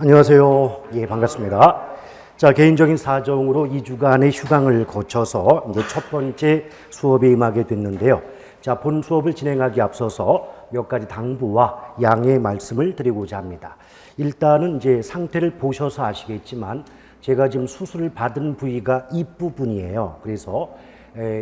안녕하세요. 예, 반갑습니다. 자, 개인적인 사정으로 2주간의 휴강을 거쳐서 이제 첫 번째 수업에 임하게 됐는데요. 자, 본 수업을 진행하기 앞서서 몇 가지 당부와 양해의 말씀을 드리고자 합니다. 일단은 이제 상태를 보셔서 아시겠지만 제가 지금 수술을 받은 부위가 입 부분이에요. 그래서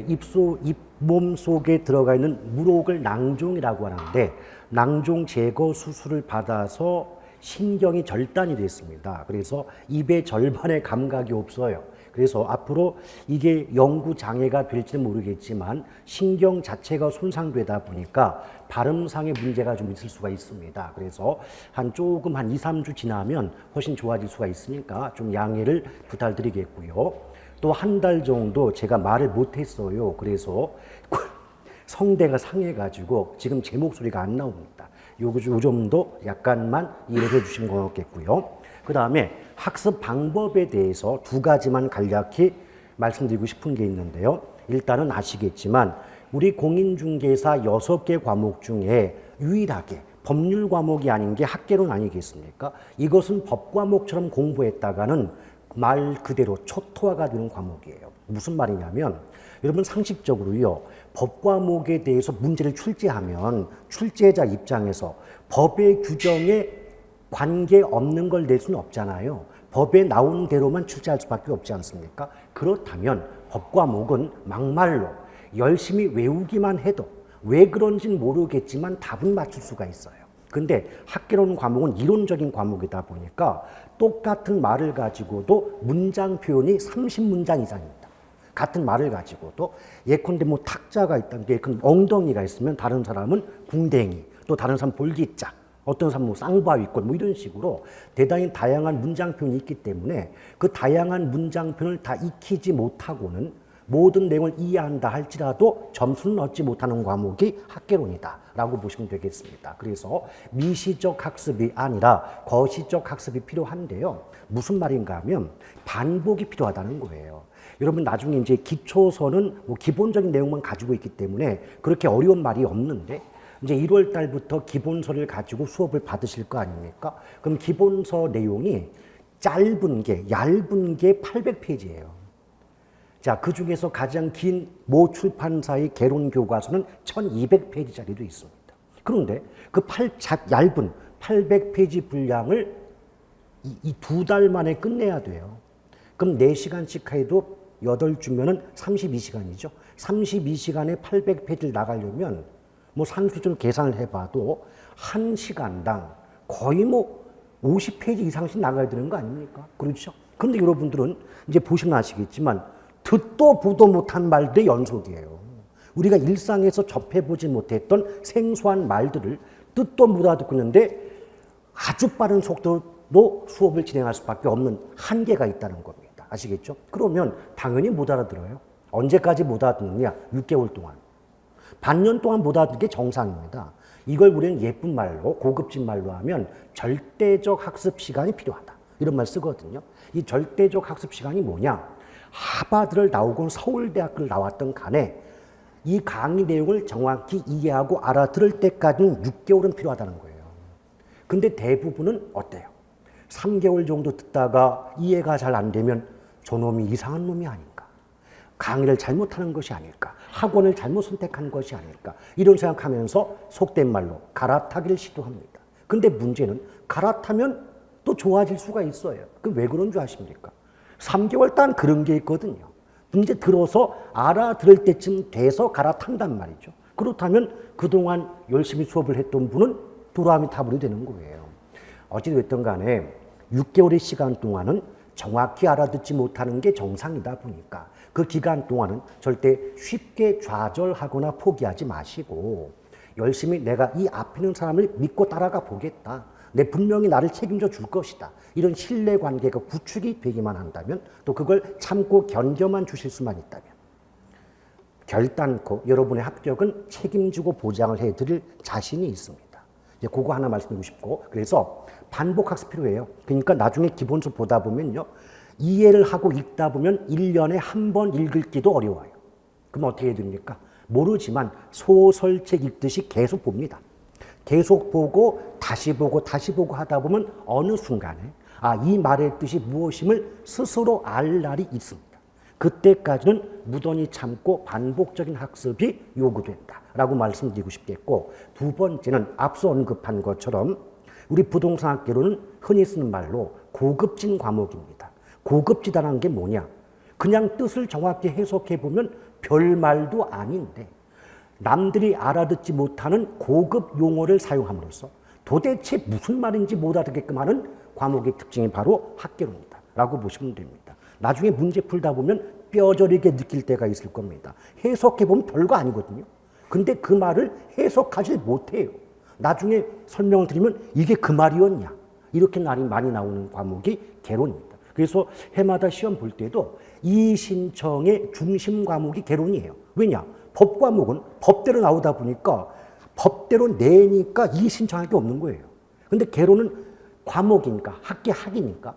잇몸 속에 들어가 있는 물혹을 낭종이라고 하는데 낭종 제거 수술을 받아서 신경이 절단이 됐습니다. 그래서 입의 절반의 감각이 없어요. 그래서 앞으로 이게 영구 장애가 될지는 모르겠지만 신경 자체가 손상되다 보니까 발음상의 문제가 좀 있을 수가 있습니다. 그래서 한 2, 3주 지나면 훨씬 좋아질 수가 있으니까 좀 양해를 부탁드리겠고요. 또 한 달 정도 제가 말을 못했어요. 그래서 성대가 상해가지고 지금 제 목소리가 안 나옵니다. 요 점도 약간만 이해해 주시면 고맙겠고요. 그 다음에 학습 방법에 대해서 두 가지만 간략히 말씀드리고 싶은 게 있는데요. 일단은 아시겠지만 우리 공인중개사 6개 과목 중에 유일하게 법률 과목이 아닌 게 학개론 아니겠습니까? 이것은 법 과목처럼 공부했다가는 말 그대로 초토화가 되는 과목이에요. 무슨 말이냐면 여러분 상식적으로요. 법 과목에 대해서 문제를 출제하면 출제자 입장에서 법의 규정에 관계없는 걸 낼 수는 없잖아요. 법에 나온 대로만 출제할 수밖에 없지 않습니까? 그렇다면 법 과목은 막말로 열심히 외우기만 해도 왜 그런지는 모르겠지만 답은 맞출 수가 있어요. 근데 학개론 과목은 이론적인 과목이다 보니까 똑같은 말을 가지고도 문장 표현이 30문장 이상입니다. 같은 말을 가지고도 예컨대 뭐 탁자가 있다는데 예컨대 엉덩이가 있으면 다른 사람은 궁뎅이, 또 다른 사람은 볼기짝, 어떤 사람은 뭐 쌍바위꼴 뭐 이런 식으로 대단히 다양한 문장 표현이 있기 때문에 그 다양한 문장 표현을 다 익히지 못하고는 모든 내용을 이해한다 할지라도 점수는 얻지 못하는 과목이 학개론이다라고 보시면 되겠습니다. 그래서 미시적 학습이 아니라 거시적 학습이 필요한데요. 무슨 말인가 하면 반복이 필요하다는 거예요. 여러분 나중에 이제 기초서는 뭐 기본적인 내용만 가지고 있기 때문에 그렇게 어려운 말이 없는데 이제 1월 달부터 기본서를 가지고 수업을 받으실 거 아닙니까? 그럼 기본서 내용이 얇은 게 800페이지예요. 자, 그 중에서 가장 긴 모 출판사의 개론 교과서는 1200페이지짜리도 있습니다. 그런데 그 얇은 800페이지 분량을 이 2달 만에 끝내야 돼요. 그럼 4시간씩 해도 8주면은 32시간이죠. 32시간에 800페이지를 나가려면 뭐 상수적으로 계산을 해봐도 1시간당 거의 뭐 50페이지 이상씩 나가야 되는 거 아닙니까? 그렇죠? 그런데 여러분들은 이제 보시면 아시겠지만 듣도 보도 못한 말들의 연속이에요. 우리가 일상에서 접해보지 못했던 생소한 말들을 뜻도 못 알아듣고 있는데 아주 빠른 속도로 수업을 진행할 수밖에 없는 한계가 있다는 겁니다. 아시겠죠? 그러면 당연히 못 알아들어요. 언제까지 못 알아듣느냐? 6개월 동안. 반년 동안 못 알아듣는 게 정상입니다. 이걸 우리는 예쁜 말로, 고급진 말로 하면 절대적 학습 시간이 필요하다. 이런 말 쓰거든요. 이 절대적 학습 시간이 뭐냐? 하버드를 나오고 서울대학교를 나왔던 간에 이 강의 내용을 정확히 이해하고 알아들을 때까지는 6개월은 필요하다는 거예요. 근데 대부분은 어때요? 3개월 정도 듣다가 이해가 잘 안 되면 저놈이 이상한 놈이 아닌가? 강의를 잘못하는 것이 아닐까? 학원을 잘못 선택한 것이 아닐까? 이런 생각하면서 속된 말로 갈아타기를 시도합니다. 근데 문제는 갈아타면 또 좋아질 수가 있어요. 그 왜 그런 줄 아십니까? 3개월 동안 그런 게 있거든요. 이제 들어서 알아들을 때쯤 돼서 갈아탄단 말이죠. 그렇다면 그동안 열심히 수업을 했던 분은 도라미타불이 되는 거예요. 어찌됐든 간에 6개월의 시간 동안은 정확히 알아듣지 못하는 게 정상이다 보니까 그 기간 동안은 절대 쉽게 좌절하거나 포기하지 마시고 열심히 내가 이 앞에 있는 사람을 믿고 따라가 보겠다. 내 분명히 나를 책임져 줄 것이다. 이런 신뢰관계가 구축이 되기만 한다면 또 그걸 참고 견뎌만 주실 수만 있다면 결단코 여러분의 합격은 책임지고 보장을 해드릴 자신이 있습니다. 이제 그거 하나 말씀드리고 싶고 그래서 반복 학습 필요해요. 그러니까 나중에 기본서 보다 보면요. 이해를 하고 읽다 보면 1년에 한 번 읽기도 어려워요. 그럼 어떻게 해야 됩니까? 모르지만 소설책 읽듯이 계속 봅니다. 계속 보고 다시 보고 하다 보면 어느 순간에 이 말의 뜻이 무엇임을 스스로 알 날이 있습니다. 그때까지는 무던히 참고 반복적인 학습이 요구된다라고 말씀드리고 싶겠고, 두 번째는 앞서 언급한 것처럼 우리 부동산학계로는 흔히 쓰는 말로 고급진 과목입니다. 고급지다는 게 뭐냐? 그냥 뜻을 정확히 해석해보면 별말도 아닌데 남들이 알아듣지 못하는 고급 용어를 사용함으로써 도대체 무슨 말인지 못 알아듣게끔 하는 과목의 특징이 바로 학계론이다 라고 보시면 됩니다. 나중에 문제 풀다 보면 뼈저리게 느낄 때가 있을 겁니다. 해석해보면 별거 아니거든요. 근데 그 말을 해석하지 못해요. 나중에 설명을 드리면 이게 그 말이었냐, 이렇게 말이 많이 나오는 과목이 개론입니다. 그래서 해마다 시험 볼 때도 이의신청의 중심 과목이 개론이에요. 왜냐? 법 과목은 법대로 나오다 보니까 법대로 내니까 이의신청할 게 없는 거예요. 근데 개론은 과목이니까, 학이니까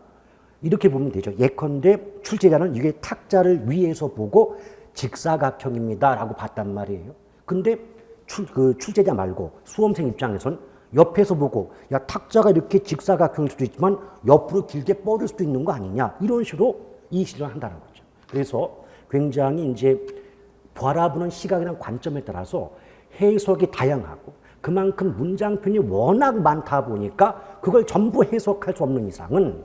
이렇게 보면 되죠. 예컨대 출제자는 이게 탁자를 위에서 보고 직사각형입니다 라고 봤단 말이에요. 근데 출제자 말고 수험생 입장에선 옆에서 보고 야, 탁자가 이렇게 직사각형일 수도 있지만 옆으로 길게 뻗을 수도 있는 거 아니냐, 이런 식으로 이의실현을 한다는 거죠. 그래서 굉장히 이제 바라보는 시각이나 관점에 따라서 해석이 다양하고, 그만큼 문장편이 워낙 많다 보니까 그걸 전부 해석할 수 없는 이상은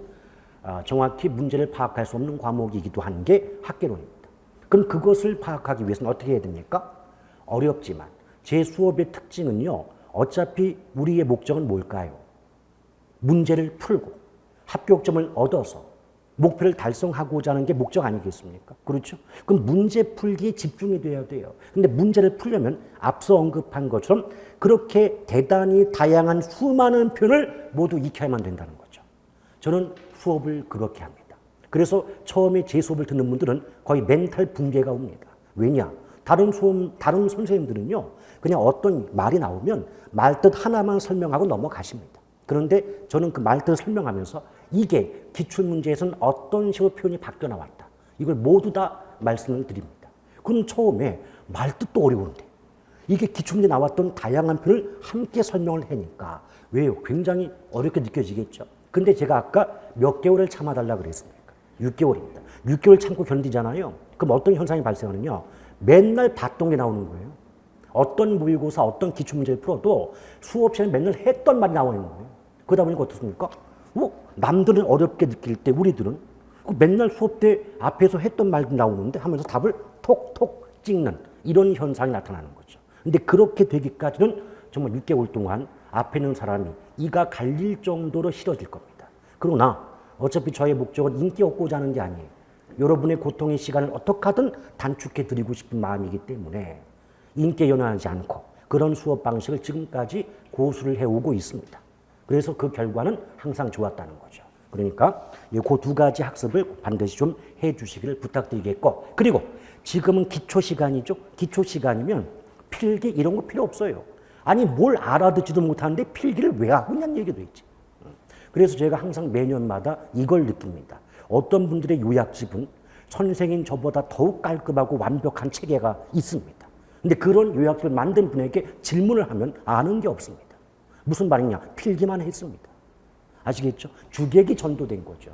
정확히 문제를 파악할 수 없는 과목이기도 한 게 학계론입니다. 그럼 그것을 파악하기 위해서는 어떻게 해야 됩니까? 어렵지만 제 수업의 특징은요, 어차피 우리의 목적은 뭘까요? 문제를 풀고 합격점을 얻어서 목표를 달성하고자 하는 게 목적 아니겠습니까? 그렇죠? 그럼 문제 풀기에 집중이 돼야 돼요. 근데 문제를 풀려면 앞서 언급한 것처럼 그렇게 대단히 다양한 수많은 표현을 모두 익혀야만 된다는 거죠. 저는 수업을 그렇게 합니다. 그래서 처음에 제 수업을 듣는 분들은 거의 멘탈 붕괴가 옵니다. 왜냐? 다른 선생님들은요, 그냥 어떤 말이 나오면 말뜻 하나만 설명하고 넘어가십니다. 그런데 저는 그 말뜻을 설명하면서 이게 기출문제에서는 어떤 식으로 표현이 바뀌어 나왔다, 이걸 모두 다 말씀을 드립니다. 그럼 처음에 말뜻도 어려운데 이게 기출문제 나왔던 다양한 표현을 함께 설명을 하니까 왜요? 굉장히 어렵게 느껴지겠죠. 근데 제가 아까 몇 개월을 참아달라 그랬습니까? 6개월입니다. 6개월 참고 견디잖아요. 그럼 어떤 현상이 발생하느냐? 맨날 봤던 게 나오는 거예요. 어떤 모의고사, 어떤 기출문제를 풀어도 수업 시간에 맨날 했던 말이 나오는 거예요. 그러다 보니까 어떻습니까? 남들은 어렵게 느낄 때 우리들은 맨날 수업 때 앞에서 했던 말도 나오는데 하면서 답을 톡톡 찍는 이런 현상이 나타나는 거죠. 근데 그렇게 되기까지는 정말 6개월 동안 앞에 있는 사람이 이가 갈릴 정도로 싫어질 겁니다. 그러나 어차피 저의 목적은 인기 얻고자 하는 게 아니에요. 여러분의 고통의 시간을 어떻게 하든 단축해 드리고 싶은 마음이기 때문에 인기에 연연하지 않고 그런 수업 방식을 지금까지 고수를 해오고 있습니다. 그래서 그 결과는 항상 좋았다는 거죠. 그러니까 그 두 가지 학습을 반드시 좀 해주시기를 부탁드리겠고, 그리고 지금은 기초 시간이죠. 기초 시간이면 필기 이런 거 필요 없어요. 아니 뭘 알아듣지도 못하는데 필기를 왜 하고 있냐는 얘기도 있지. 그래서 제가 항상 매년마다 이걸 느낍니다. 어떤 분들의 요약집은 선생님 저보다 더욱 깔끔하고 완벽한 체계가 있습니다. 근데 그런 요약집을 만든 분에게 질문을 하면 아는 게 없습니다. 무슨 말이냐? 필기만 했습니다. 아시겠죠? 주객이 전도된 거죠.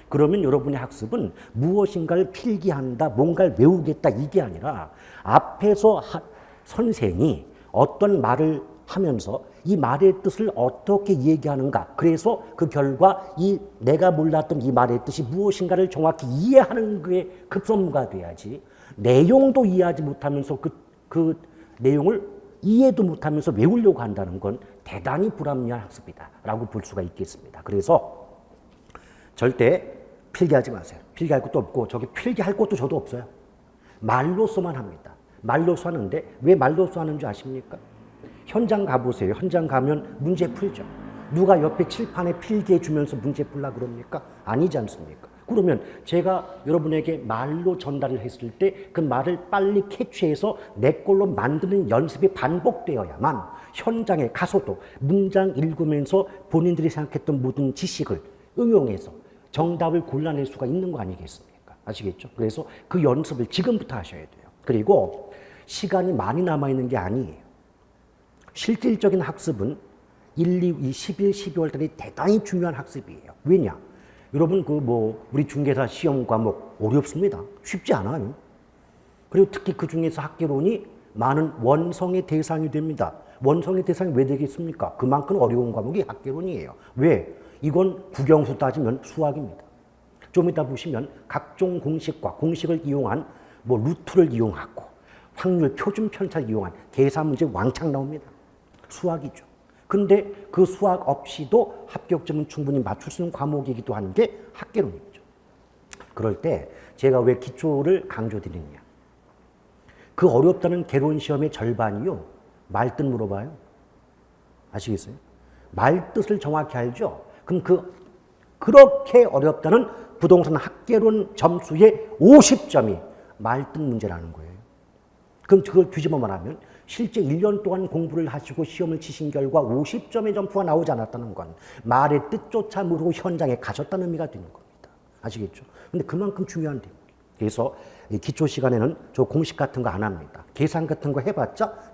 그러면 여러분의 학습은 무엇인가를 필기한다, 뭔가를 외우겠다, 이게 아니라 앞에서 선생이 어떤 말을 하면서 이 말의 뜻을 어떻게 얘기하는가, 그래서 그 결과 이 내가 몰랐던 이 말의 뜻이 무엇인가를 정확히 이해하는 게 급선무가 돼야지, 내용도 이해하지 못하면서 그 내용을 이해도 못하면서 외우려고 한다는 건 대단히 불합리한 학습이다라고 볼 수가 있겠습니다. 그래서 절대 필기하지 마세요. 필기할 것도 없고 저기 필기할 것도 저도 없어요. 말로서만 합니다. 말로서 하는데 왜 말로서 하는 줄 아십니까? 현장 가보세요. 현장 가면 문제 풀죠. 누가 옆에 칠판에 필기해 주면서 문제 풀라 그럽니까? 아니지 않습니까? 그러면 제가 여러분에게 말로 전달을 했을 때 그 말을 빨리 캐치해서 내 걸로 만드는 연습이 반복되어야만 현장에 가서도 문장 읽으면서 본인들이 생각했던 모든 지식을 응용해서 정답을 골라낼 수가 있는 거 아니겠습니까? 아시겠죠? 그래서 그 연습을 지금부터 하셔야 돼요. 그리고 시간이 많이 남아있는 게 아니에요. 실질적인 학습은 1, 2, 11, 12월 달이 대단히 중요한 학습이에요. 왜냐? 여러분 우리 중개사 시험 과목 어렵습니다. 쉽지 않아요. 그리고 특히 그 중에서 학개론이 많은 원성의 대상이 됩니다. 원성의 대상이 왜 되겠습니까? 그만큼 어려운 과목이 학개론이에요. 왜? 이건 국영수 따지면 수학입니다. 좀 이따 보시면 각종 공식과 공식을 이용한 루트를 이용하고 확률, 표준 편차를 이용한 계산 문제 왕창 나옵니다. 수학이죠. 근데 그 수학 없이도 합격점은 충분히 맞출 수 있는 과목이기도 한 게 학개론이죠. 그럴 때 제가 왜 기초를 강조드리느냐. 그 어렵다는 개론 시험의 절반이요. 말뜻 물어봐요. 아시겠어요? 말뜻을 정확히 알죠? 그럼 그렇게 어렵다는 부동산 학개론 점수의 50점이 말뜻 문제라는 거예요. 그럼 그걸 뒤집어 말하면 실제 1년 동안 공부를 하시고 시험을 치신 결과 50점의 점수가 나오지 않았다는 건 말의 뜻조차 모르고 현장에 가셨다는 의미가 되는 겁니다. 아시겠죠? 근데 그만큼 중요한 내용. 그래서 기초 시간에는 저 공식 같은 거 안 합니다. 계산 같은 거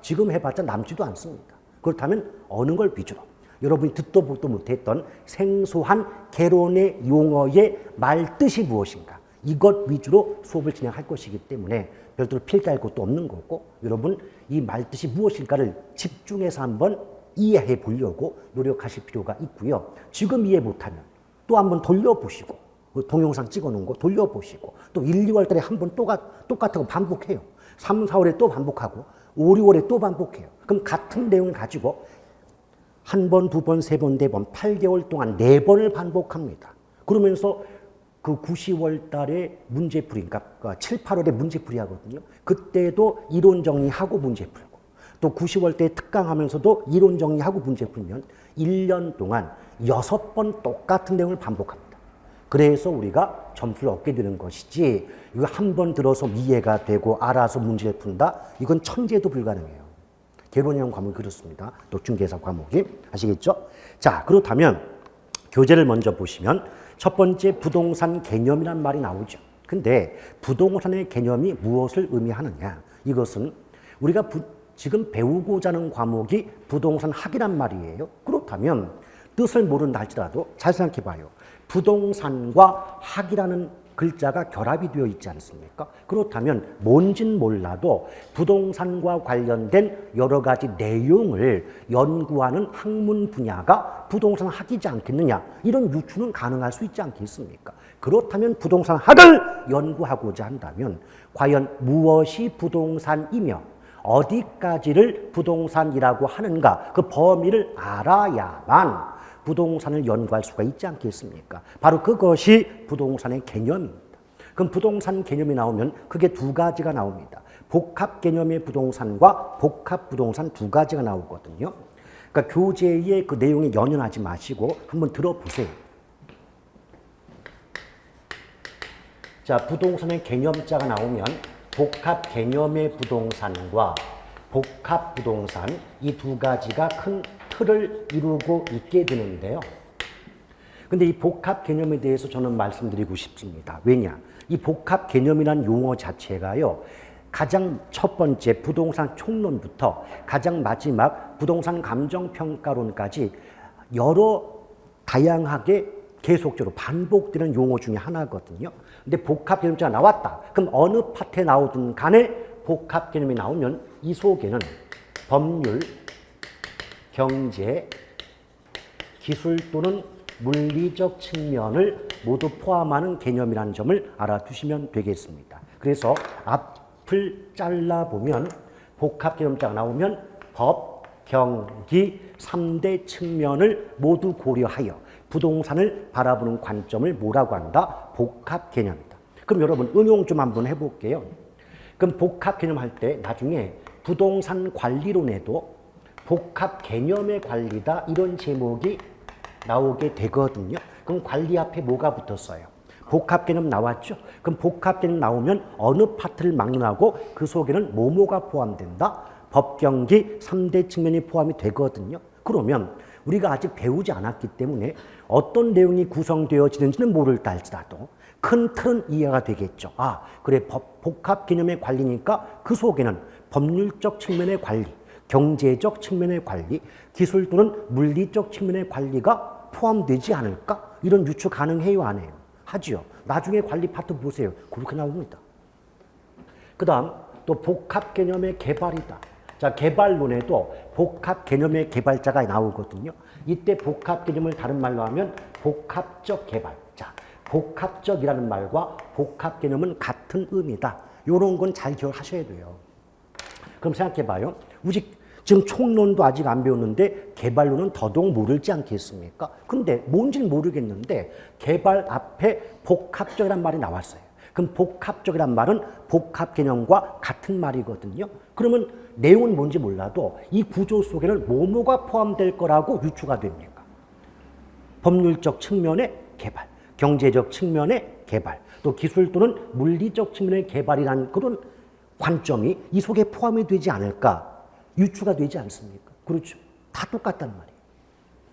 지금 해봤자 남지도 않습니다. 그렇다면 어느 걸 위주로? 여러분이 듣도 보도 못했던 생소한 개론의 용어의 말뜻이 무엇인가? 이것 위주로 수업을 진행할 것이기 때문에 별도로 필기할 것도 없는 거고, 여러분 이 말뜻이 무엇일까를 집중해서 한번 이해해 보려고 노력하실 필요가 있고요. 지금 이해 못하면 또 한번 돌려보시고, 동영상 찍어놓은 거 돌려보시고, 또 1, 2월 달에 한번 똑같은 거 반복해요. 3, 4월에 또 반복하고 5, 6월에 또 반복해요. 그럼 같은 내용을 가지고 한 번, 두 번, 세 번, 네 번, 8개월 동안 4번을 반복합니다. 그러면서 그 9, 10월 달에 문제풀이, 그러니까 7, 8월에 문제풀이 하거든요. 그때도 이론 정리하고 문제 풀고, 또 9, 10월 때 특강하면서도 이론 정리하고 문제 풀면 1년 동안 6번 똑같은 내용을 반복합니다. 그래서 우리가 점수를 얻게 되는 것이지, 이거 한 번 들어서 이해가 되고 알아서 문제를 푼다? 이건 천재도 불가능해요. 개론형 과목이 그렇습니다. 또 중개사 과목이. 아시겠죠? 자, 그렇다면 교재를 먼저 보시면 첫 번째 부동산 개념이란 말이 나오죠. 근데 부동산의 개념이 무엇을 의미하느냐? 이것은 우리가 지금 배우고자 하는 과목이 부동산 학이란 말이에요. 그렇다면 뜻을 모른다 할지라도 잘 생각해 봐요. 부동산과 학이라는 글자가 결합이 되어 있지 않습니까? 그렇다면 뭔진 몰라도 부동산과 관련된 여러 가지 내용을 연구하는 학문 분야가 부동산 학이지 않겠느냐, 이런 유추는 가능할 수 있지 않겠습니까? 그렇다면 부동산 학을 연구하고자 한다면 과연 무엇이 부동산이며 어디까지를 부동산이라고 하는가, 그 범위를 알아야만 부동산을 연구할 수가 있지 않겠습니까? 바로 그것이 부동산의 개념입니다. 그럼 부동산 개념이 나오면 그게 두 가지가 나옵니다. 복합 개념의 부동산과 복합 부동산 두 가지가 나오거든요. 그러니까 교재의 그 내용에 연연하지 마시고 한번 들어보세요. 자, 부동산의 개념자가 나오면 복합 개념의 부동산과 복합 부동산, 이 두 가지가 큰 틀을 이루고 있게 되는데요. 근데 이 복합 개념에 대해서 저는 말씀드리고 싶습니다. 왜냐? 이 복합 개념이란 용어 자체가요, 가장 첫 번째 부동산 총론부터 가장 마지막 부동산 감정평가론까지 여러 다양하게 계속적으로 반복되는 용어 중에 하나거든요. 근데 복합 개념자가 나왔다. 그럼 어느 파트에 나오든 간에 복합 개념이 나오면 이 속에는 법률, 경제, 기술 또는 물리적 측면을 모두 포함하는 개념이라는 점을 알아두시면 되겠습니다. 그래서 앞을 잘라보면 복합 개념자가 나오면 법, 경기, 3대 측면을 모두 고려하여 부동산을 바라보는 관점을 뭐라고 한다? 복합 개념이다. 그럼 여러분 응용 좀 한번 해볼게요. 그럼 복합 개념 할 때 나중에 부동산 관리론에도 복합 개념의 관리다, 이런 제목이 나오게 되거든요. 그럼 관리 앞에 뭐가 붙었어요? 복합 개념 나왔죠? 그럼 복합 개념 나오면 어느 파트를 막론하고 그 속에는 뭐뭐가 포함된다? 법, 경기, 3대 측면이 포함이 되거든요. 그러면 우리가 아직 배우지 않았기 때문에 어떤 내용이 구성되어지는지는 모를다 할지라도 큰 틀은 이해가 되겠죠. 아, 그래, 복합 개념의 관리니까 그 속에는 법률적 측면의 관리, 경제적 측면의 관리, 기술 또는 물리적 측면의 관리가 포함되지 않을까? 이런 유추 가능해요, 안 해요? 하지요. 나중에 관리 파트 보세요. 그렇게 나옵니다. 그 다음 또 복합 개념의 개발이다. 자, 개발론에도 복합 개념의 개발자가 나오거든요. 이때 복합 개념을 다른 말로 하면 복합적 개발. 자, 복합적이라는 말과 복합 개념은 같은 의미다. 이런 건 잘 기억하셔야 돼요. 그럼 생각해봐요. 우리 지금 총론도 아직 안 배웠는데 개발론은 더더욱 모르지 않겠습니까? 근데 뭔지는 모르겠는데 개발 앞에 복합적이란 말이 나왔어요. 그럼 복합적이란 말은 복합 개념과 같은 말이거든요. 그러면 내용은 뭔지 몰라도 이 구조 속에는 뭐뭐가 포함될 거라고 유추가 됩니까? 법률적 측면의 개발, 경제적 측면의 개발, 또 기술 또는 물리적 측면의 개발이라는 그런 관점이 이 속에 포함이 되지 않을까 유추가 되지 않습니까? 그렇죠. 다 똑같단 말이에요.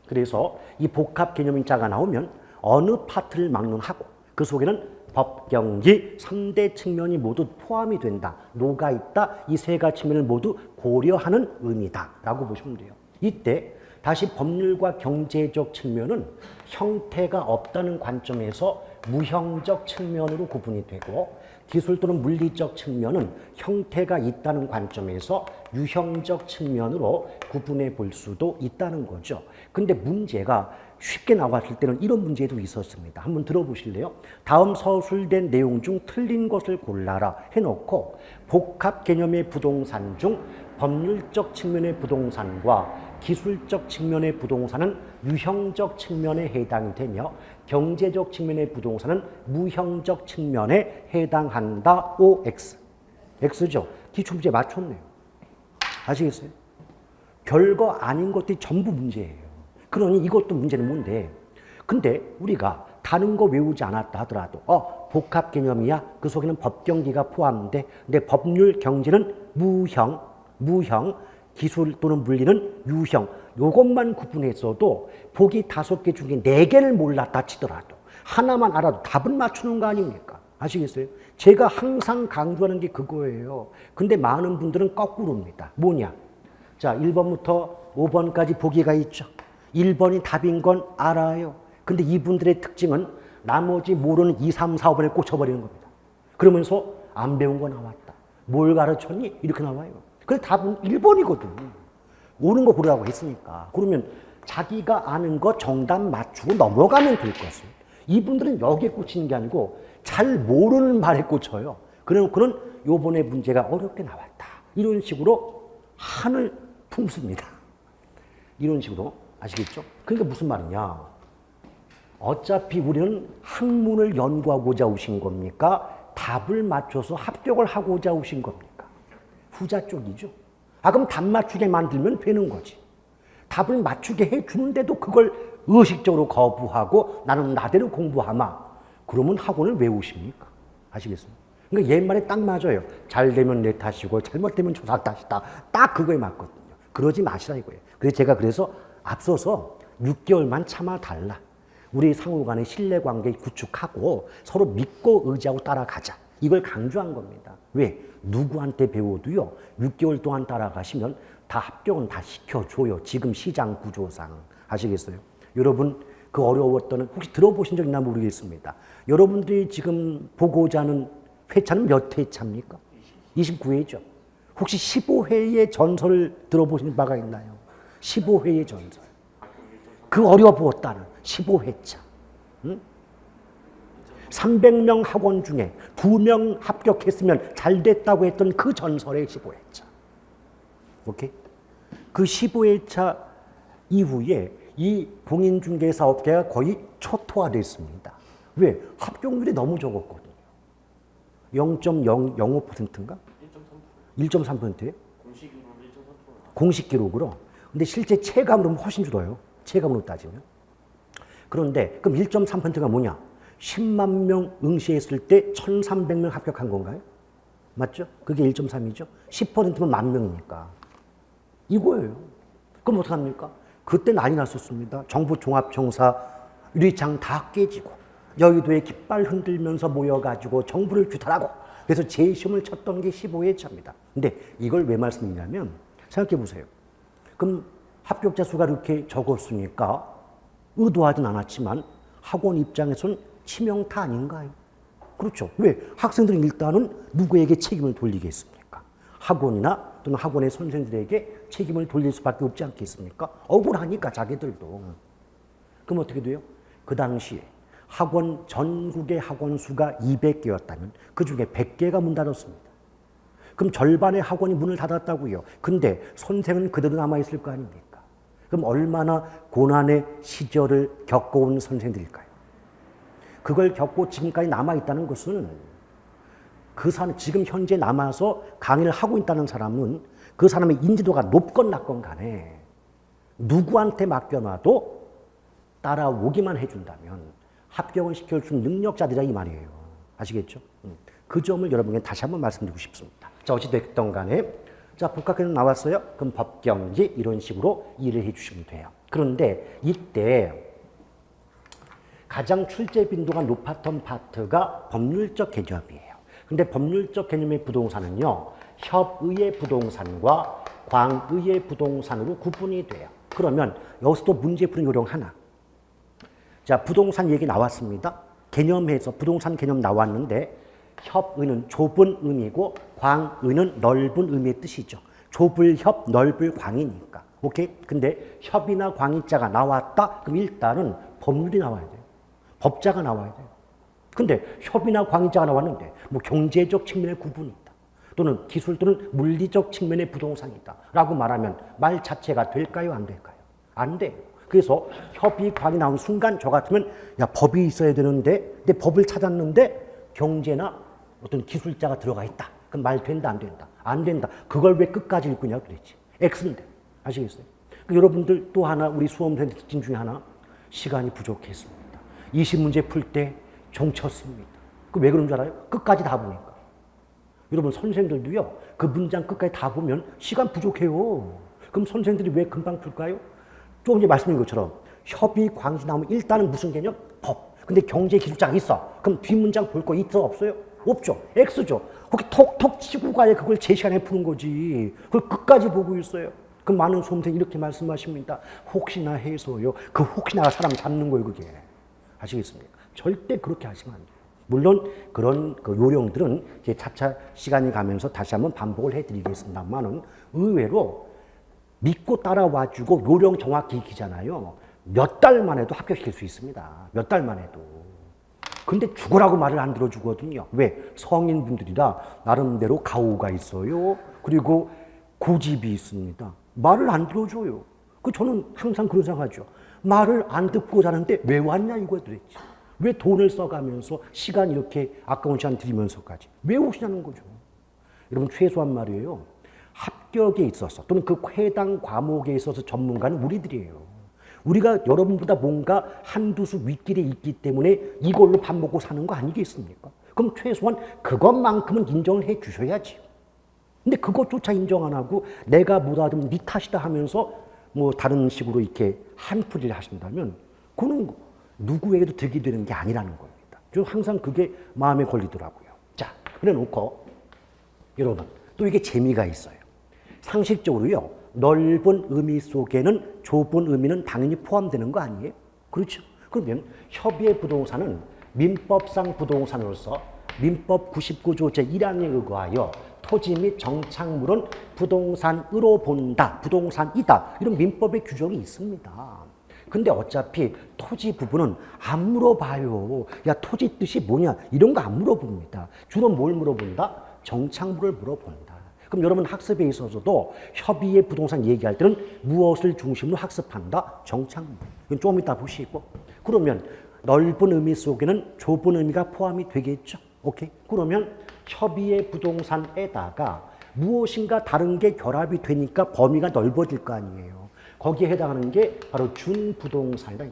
그래서 이 복합 개념인자가 나오면 어느 파트를 막론하고 그 속에는 법, 경기 3대 측면이 모두 포함이 된다. 녹아있다. 이 세 가지 측면을 모두 고려하는 의미다. 라고 보시면 돼요. 이때 다시 법률과 경제적 측면은 형태가 없다는 관점에서 무형적 측면으로 구분이 되고 기술 또는 물리적 측면은 형태가 있다는 관점에서 유형적 측면으로 구분해 볼 수도 있다는 거죠. 근데 문제가 쉽게 나왔을 때는 이런 문제도 있었습니다. 한번 들어보실래요? 다음 서술된 내용 중 틀린 것을 골라라 해놓고 복합 개념의 부동산 중 법률적 측면의 부동산과 기술적 측면의 부동산은 유형적 측면에 해당이 되며 경제적 측면의 부동산은 무형적 측면에 해당한다. OX. X죠. 기출문제 맞췄네요. 아시겠어요? 별거 아닌 것들이 전부 문제예요. 그러니 이것도 문제는 뭔데? 근데 우리가 다른 거 외우지 않았다 하더라도 복합 개념이야. 그 속에는 법경기가 포함돼. 근데 법률 경제는 무형, 기술 또는 물리는 유형. 요것만 구분했어도 보기 5개 중에 4개를 몰랐다 치더라도 하나만 알아도 답은 맞추는 거 아닙니까? 아시겠어요? 제가 항상 강조하는 게 그거예요. 근데 많은 분들은 거꾸로입니다. 뭐냐? 자, 1번부터 5번까지 보기가 있죠. 1번이 답인 건 알아요. 근데 이분들의 특징은 나머지 모르는 2, 3, 4, 5번에 꽂혀버리는 겁니다. 그러면서 안 배운 거 나왔다. 뭘 가르쳤니? 이렇게 나와요. 그래서 답은 1번이거든. 오는 거 고르라고 했으니까. 그러면 자기가 아는 거 정답 맞추고 넘어가면 될 것을. 이분들은 여기에 꽂히는 게 아니고 잘 모르는 말에 꽂혀요. 그래놓고는 요번에 문제가 어렵게 나왔다. 이런 식으로 한을 품습니다. 이런 식으로. 아시겠죠? 그러니까 무슨 말이냐. 어차피 우리는 학문을 연구하고자 오신 겁니까? 답을 맞춰서 합격을 하고자 오신 겁니까? 후자 쪽이죠. 그럼 답 맞추게 만들면 되는 거지. 답을 맞추게 해주는데도 그걸 의식적으로 거부하고 나는 나대로 공부하마. 그러면 학원을 왜 오십니까? 아시겠습니까? 그러니까 옛말에 딱 맞아요. 잘 되면 내 탓이고 잘못되면 조사 탓이다. 딱 그거에 맞거든요. 그러지 마시라 이거예요. 그래서 제가 앞서서 6개월만 참아달라. 우리 상호 간의 신뢰관계 구축하고 서로 믿고 의지하고 따라가자. 이걸 강조한 겁니다. 왜? 누구한테 배워도요. 6개월 동안 따라가시면 다 합격은 다 시켜줘요. 지금 시장 구조상. 아시겠어요? 여러분 그 어려웠던 혹시 들어보신 적 있나 모르겠습니다. 여러분들이 지금 보고자 하는 회차는 몇 회차입니까? 29회죠. 혹시 15회의 전설을 들어보신 바가 있나요? 15회의 전설. 그 어려웠다는 15회차. 응? 300명 학원 중에 2명 합격했으면 잘 됐다고 했던 그 전설의 15회차. 오케이? 그 15회차 이후에 이 공인중개사업계가 거의 초토화됐습니다. 왜? 합격률이 너무 적었거든요. 0.005%인가? 1.3%예요? 공식 기록으로. 근데 실제 체감으로 훨씬 줄어요. 체감으로 따지면. 그런데 그럼 1.3%가 뭐냐? 10만 명 응시했을 때 1,300명 합격한 건가요? 맞죠? 그게 1.3이죠. 10%면 10,000명이니까. 이거예요. 그럼 어떡합니까? 그때 난리 났었습니다. 정부종합청사 유리창 다 깨지고 여의도에 깃발 흔들면서 모여가지고 정부를 규탄하고 그래서 재시험을 쳤던 게 15회차입니다. 근데 이걸 왜 말씀드리냐면 생각해 보세요. 그럼 합격자 수가 이렇게 적었으니까 의도하진 않았지만 학원 입장에서는 치명타 아닌가요? 그렇죠. 왜? 학생들은 일단은 누구에게 책임을 돌리겠습니까? 학원이나 또는 학원의 선생들에게 책임을 돌릴 수밖에 없지 않겠습니까? 억울하니까 자기들도. 그럼 어떻게 돼요? 그 당시에 학원 전국의 학원 수가 200개였다면 그중에 100개가 문 닫았습니다. 그럼 절반의 학원이 문을 닫았다고요. 근데 선생은 그대로 남아있을 거 아닙니까? 그럼 얼마나 고난의 시절을 겪어온 선생들일까요? 그걸 겪고 지금까지 남아있다는 것은 그 사람, 지금 현재 남아서 강의를 하고 있다는 사람은 그 사람의 인지도가 높건 낮건 간에 누구한테 맡겨놔도 따라오기만 해준다면 합격을 시켜줄 능력자들이라 이 말이에요. 아시겠죠? 그 점을 여러분에게 다시 한번 말씀드리고 싶습니다. 자, 어찌됐든 간에 자, 복합계는 나왔어요. 그럼 법경지 이런 식으로 이해를 해주시면 돼요. 그런데 이때 가장 출제 빈도가 높았던 파트가 법률적 개념이에요. 근데 법률적 개념의 부동산은요, 협의의 부동산과 광의의 부동산으로 구분이 돼요. 그러면 여기서도 문제 푸는 요령 하나. 자, 부동산 얘기 나왔습니다. 개념에서 부동산 개념 나왔는데 협의는 좁은 의미고 광의는 넓은 의미의 뜻이죠. 좁을 협, 넓을 광이니까. 오케이? 근데 협이나 광의자가 나왔다? 그럼 일단은 법률이 나와야 돼요. 법자가 나와야 돼요. 근데 협이나 광의자가 나왔는데 뭐 경제적 측면의 구분이 있다. 또는 기술 또는 물리적 측면의 부동산이다. 라고 말하면 말 자체가 될까요? 안 될까요? 안 돼요. 그래서 협의, 광이 나온 순간 저 같으면 야, 법이 있어야 되는데 내 법을 찾았는데 경제나 어떤 기술자가 들어가 있다. 그럼 말 된다, 안 된다? 안 된다. 그걸 왜 끝까지 읽느냐 그랬지. X인데. 아시겠어요? 여러분들 또 하나 우리 수험생 특징 중에 하나 시간이 부족했습니다. 20문제 풀 때 종쳤습니다. 그 왜 그런 줄 알아요? 끝까지 다 보니까. 여러분 선생들도요. 그 문장 끝까지 다 보면 시간 부족해요. 그럼 선생들이 왜 금방 풀까요? 조금 전에 말씀드린 것처럼 협의, 광시 나오면 일단은 무슨 개념? 법. 근데 경제 기술자가 있어. 그럼 뒷문장 볼 거 있어? 없어요? 없죠. X죠. 거기 톡톡 치고 가야 그걸 제 시간에 푸는 거지. 그걸 끝까지 보고 있어요. 그 많은 수험생이 이렇게 말씀하십니다. 혹시나 해서요. 그 혹시나가 사람 잡는 거예요, 그게. 아시겠습니까? 절대 그렇게 하시면 안 돼요. 물론 그런 그 요령들은 이제 차차 시간이 가면서 다시 한번 반복을 해드리겠습니다만은 의외로 믿고 따라와주고 요령 정확히 익히잖아요. 몇 달만 해도 합격시킬 수 있습니다. 몇 달만 해도. 근데 죽으라고 말을 안 들어주거든요. 왜? 성인분들이라 나름대로 가오가 있어요. 그리고 고집이 있습니다. 말을 안 들어줘요. 저는 항상 그런 생각하죠. 말을 안 듣고 자는데 왜 왔냐 이거 도대체. 왜 돈을 써가면서 시간 이렇게 아까운 시간 들이면서까지 왜 오시냐는 거죠. 여러분 최소한 말이에요. 합격에 있어서 또는 그 해당 과목에 있어서 전문가는 우리들이에요. 우리가 여러분보다 뭔가 한두 수 윗길에 있기 때문에 이걸로 밥 먹고 사는 거 아니겠습니까? 그럼 최소한 그것만큼은 인정을 해 주셔야지. 근데 그것조차 인정 안 하고 내가 뭐라든 네 탓이다 하면서 뭐 다른 식으로 이렇게 한풀이를 하신다면 그는 누구에게도 득이 되는 게 아니라는 겁니다. 저 항상 그게 마음에 걸리더라고요. 자, 그래 놓고 여러분 또 이게 재미가 있어요. 상식적으로요. 넓은 의미 속에는 좁은 의미는 당연히 포함되는 거 아니에요? 그렇죠? 그러면 협의의 부동산은 민법상 부동산으로서 민법 99조 제1항에 의거하여 토지 및 정착물은 부동산으로 본다, 부동산이다 이런 민법의 규정이 있습니다. 근데 어차피 토지 부분은 안 물어봐요. 야 토지 뜻이 뭐냐 이런 거 안 물어봅니다. 주로 뭘 물어본다? 정착물을 물어본다. 그럼 여러분 학습에 있어서도 협의의 부동산 얘기할 때는 무엇을 중심으로 학습한다? 정착물. 이건 좀 이따 보시고. 그러면 넓은 의미 속에는 좁은 의미가 포함이 되겠죠. 오케이? 그러면 협의의 부동산에다가 무엇인가 다른 게 결합이 되니까 범위가 넓어질 거 아니에요. 거기에 해당하는 게 바로 준부동산이다.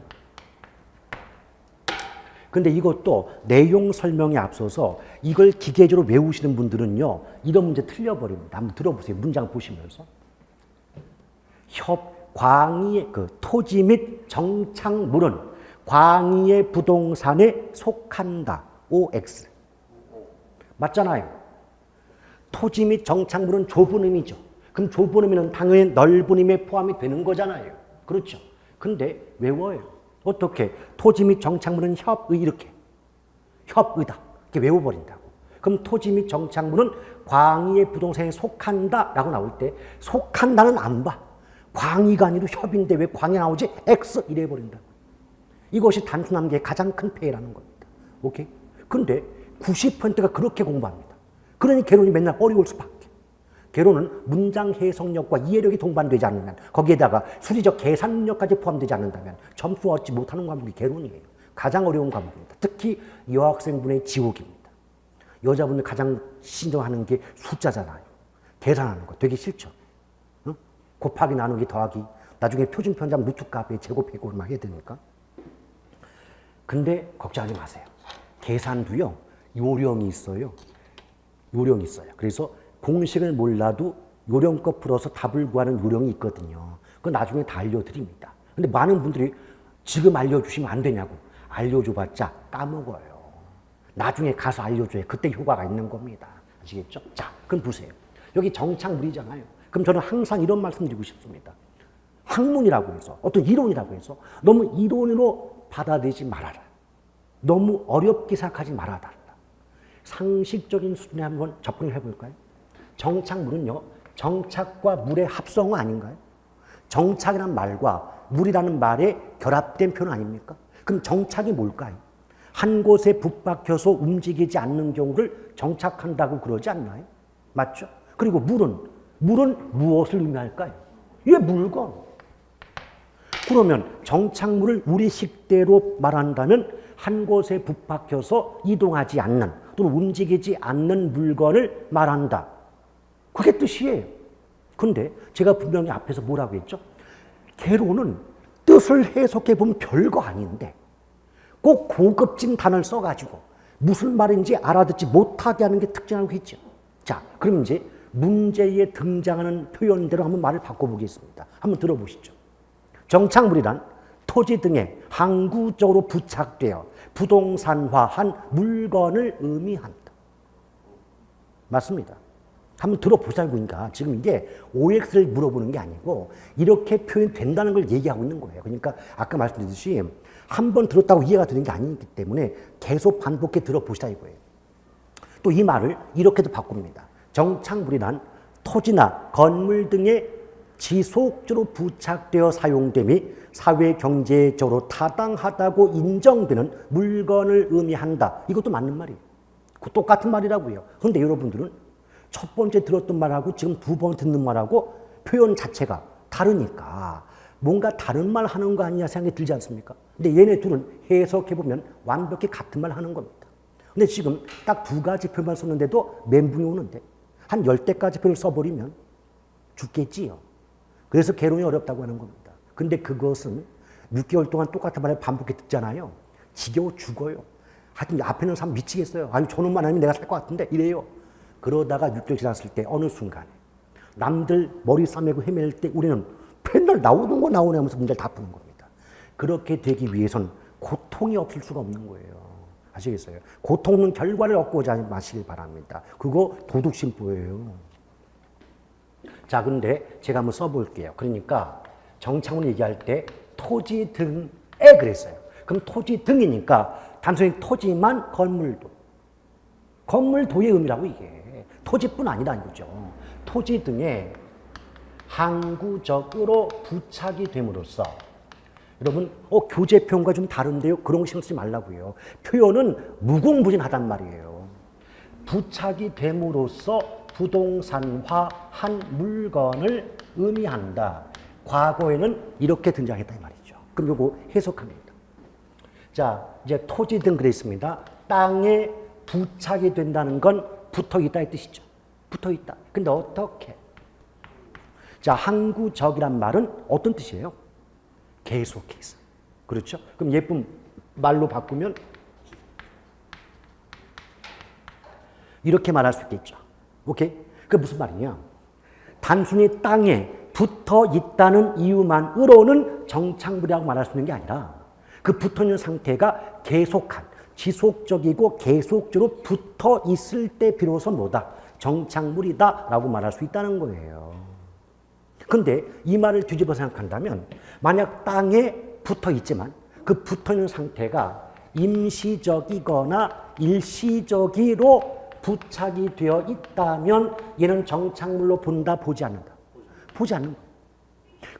근데 이것도 내용 설명에 앞서서 이걸 기계적으로 외우시는 분들은요. 이런 문제 틀려버립니다. 한번 들어보세요. 문장 보시면서. 광의의 토지 및 정착물은 광의의 부동산에 속한다. OX. 맞잖아요. 토지 및 정착물은 좁은 의미죠. 그럼 좁은 의미는 당연히 넓은 의미에 포함이 되는 거잖아요. 그렇죠? 근데 외워요. 어떻게? 토지 및 정착물은 협의 이렇게. 협의다. 이렇게 외워버린다고. 그럼 토지 및 정착물은 광의의 부동산에 속한다라고 나올 때 속한다는 안 봐. 광의가 아니고 협인데 왜 광이 나오지? X 이래 버린다고. 이것이 단순함계의 가장 큰 폐해라는 겁니다. 오케이? 근데 90%가 그렇게 공부합니다. 그러니 개론이 맨날 어려울 수밖에. 개론은 문장 해석력과 이해력이 동반되지 않으면 거기에다가 수리적 계산 능력까지 포함되지 않는다면 점수 얻지 못하는 과목이 개론이에요. 가장 어려운 과목입니다. 특히 여학생분의 지옥입니다. 여자분들 가장 신경하는 게 숫자잖아요. 계산하는 거 되게 싫죠. 응? 곱하기 나누기 더하기 나중에 표준편자 루트값에 제곱해고 막 해야 되니까. 근데 걱정하지 마세요. 계산도요. 요령이 있어요. 요령이 있어요. 그래서 공식을 몰라도 요령껏 풀어서 답을 구하는 요령이 있거든요. 그건 나중에 다 알려드립니다. 근데 많은 분들이 지금 알려주시면 안 되냐고. 알려줘봤자 까먹어요. 나중에 가서 알려줘야 그때 효과가 있는 겁니다. 아시겠죠? 자, 그럼 보세요. 여기 정착물이잖아요. 그럼 저는 항상 이런 말씀 드리고 싶습니다. 학문이라고 해서, 어떤 이론이라고 해서 너무 이론으로 받아들이지 말아라. 너무 어렵게 생각하지 말아달라. 상식적인 수준에 한번 접근을 해볼까요? 정착물은요, 정착과 물의 합성어 아닌가요? 정착이란 말과 물이라는 말의 결합된 표현 아닙니까? 그럼 정착이 뭘까요? 한 곳에 붙박혀서 움직이지 않는 경우를 정착한다고 그러지 않나요? 맞죠? 그리고 물은 무엇을 의미할까요? 이게 물건. 그러면 정착물을 우리 식대로 말한다면 한 곳에 붙박혀서 이동하지 않는 또는 움직이지 않는 물건을 말한다. 그게 뜻이에요. 근데 제가 분명히 앞에서 뭐라고 했죠? 개론은 뜻을 해석해 보면 별거 아닌데 꼭 고급진 단어를 써가지고 무슨 말인지 알아듣지 못하게 하는 게 특징이라고 했죠. 자, 그럼 이제 문제에 등장하는 표현대로 한번 말을 바꿔보겠습니다. 한번 들어보시죠. 정착물이란 토지 등에 항구적으로 부착되어 부동산화한 물건을 의미한다. 맞습니다. 한번 들어보자니까 지금 이게 OX를 물어보는 게 아니고 이렇게 표현된다는 걸 얘기하고 있는 거예요. 그러니까 아까 말씀드렸듯이 한 번 들었다고 이해가 되는 게 아니기 때문에 계속 반복해 들어보시다 이거예요. 또 이 말을 이렇게도 바꿉니다. 정착물이란 토지나 건물 등에 지속적으로 부착되어 사용됨이 사회경제적으로 타당하다고 인정되는 물건을 의미한다. 이것도 맞는 말이에요. 똑같은 말이라고요. 그런데 여러분들은 첫 번째 들었던 말하고 지금 두 번 듣는 말하고 표현 자체가 다르니까 뭔가 다른 말 하는 거 아니냐 생각이 들지 않습니까? 근데 얘네 둘은 해석해보면 완벽히 같은 말 하는 겁니다. 근데 지금 딱 두 가지 표현만 썼는데도 멘붕이 오는데 한 10대까지 표현을 써버리면 죽겠지요. 그래서 개론이 어렵다고 하는 겁니다. 근데 그것은 6개월 동안 똑같은 말을 반복해 듣잖아요. 지겨워 죽어요. 하여튼 앞에 있는 사람 미치겠어요. 아니 저놈만 아니면 내가 살 것 같은데 이래요. 그러다가 6개월 지났을 때 어느 순간에 남들 머리 싸매고 헤맬 때 우리는 맨날 나오는 거 나오네 하면서 문제를 다 푸는 겁니다. 그렇게 되기 위해선 고통이 없을 수가 없는 거예요. 아시겠어요? 고통은 결과를 얻고자 마시길 바랍니다. 그거 도둑심보예요. 자, 근데 제가 한번 써볼게요. 그러니까 정착을 얘기할 때 토지 등에 그랬어요. 그럼 토지 등이니까 단순히 토지만 건물도. 건물도의 의미라고 이게. 토지뿐 아니라는 거죠. 토지 등에 항구적으로 부착이 됨으로써 여러분 교재 표현과 좀 다른데요. 그런 거 신경 쓰지 말라고요. 표현은 무궁무진하단 말이에요. 부착이 됨으로써 부동산화한 물건을 의미한다. 과거에는 이렇게 등장했다 이 말이죠. 그럼 요거 해석합니다. 자, 이제 토지 등 그랬습니다. 땅에 부착이 된다는 건 붙어 있다 이 뜻이죠. 붙어 있다. 근데 어떻게? 자, 항구적이란 말은 어떤 뜻이에요? 계속해서. 그렇죠? 그럼 예쁜 말로 바꾸면 이렇게 말할 수 있겠죠. 오케이? 그게 무슨 말이냐? 단순히 땅에 붙어 있다는 이유만으로는 정착물이라고 말할 수 있는 게 아니라 그 붙어 있는 상태가 계속한, 지속적이고 계속적으로 붙어 있을 때 비로소 뭐다? 정착물이다 라고 말할 수 있다는 거예요. 근데 이 말을 뒤집어 생각한다면 만약 땅에 붙어 있지만 그 붙어 있는 상태가 임시적이거나 일시적으로 부착이 되어 있다면 얘는 정착물로 본다, 보지 않는다? 보지 않는 거예요.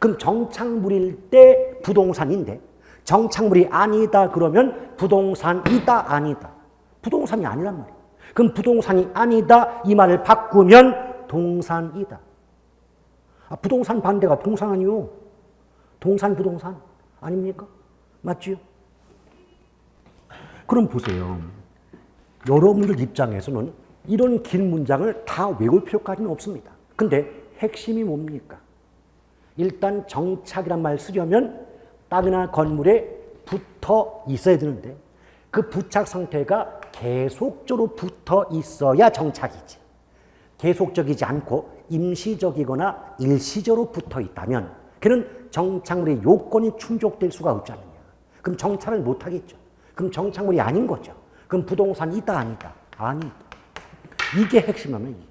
그럼 정착물일 때 부동산인데 정착물이 아니다 그러면 부동산이다, 아니다? 부동산이 아니란 말이에요. 그럼 부동산이 아니다 이 말을 바꾸면 동산이다. 부동산 반대가 동산 아니요. 동산 부동산 아닙니까? 맞지요? 그럼 보세요. 여러분들 입장에서는 이런 긴 문장을 다 외울 필요까지는 없습니다. 근데 핵심이 뭡니까? 일단 정착이란 말 쓰려면 땅이나 건물에 붙어 있어야 되는데 그 부착 상태가 계속적으로 붙어 있어야 정착이지. 계속적이지 않고 임시적이거나 일시적으로 붙어 있다면 그는 정착물의 요건이 충족될 수가 없지 않느냐. 그럼 정착을 못하겠죠. 그럼 정착물이 아닌 거죠. 그럼 부동산이다, 아니다? 아니다. 이게 핵심이면 이게.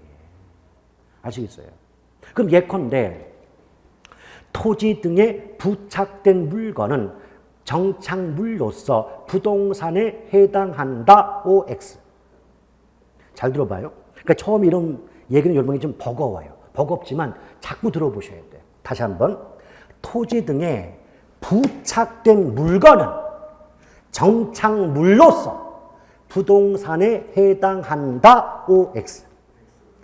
아시겠어요? 그럼 예컨대 토지 등에 부착된 물건은 정착물로서 부동산에 해당한다. OX. 잘 들어봐요. 그러니까 처음에 이런 얘기는 여러분이 좀 버거워요. 버겁지만 자꾸 들어보셔야 돼요. 다시 한번. 토지 등에 부착된 물건은 정착물로서 부동산에 해당한다. OX.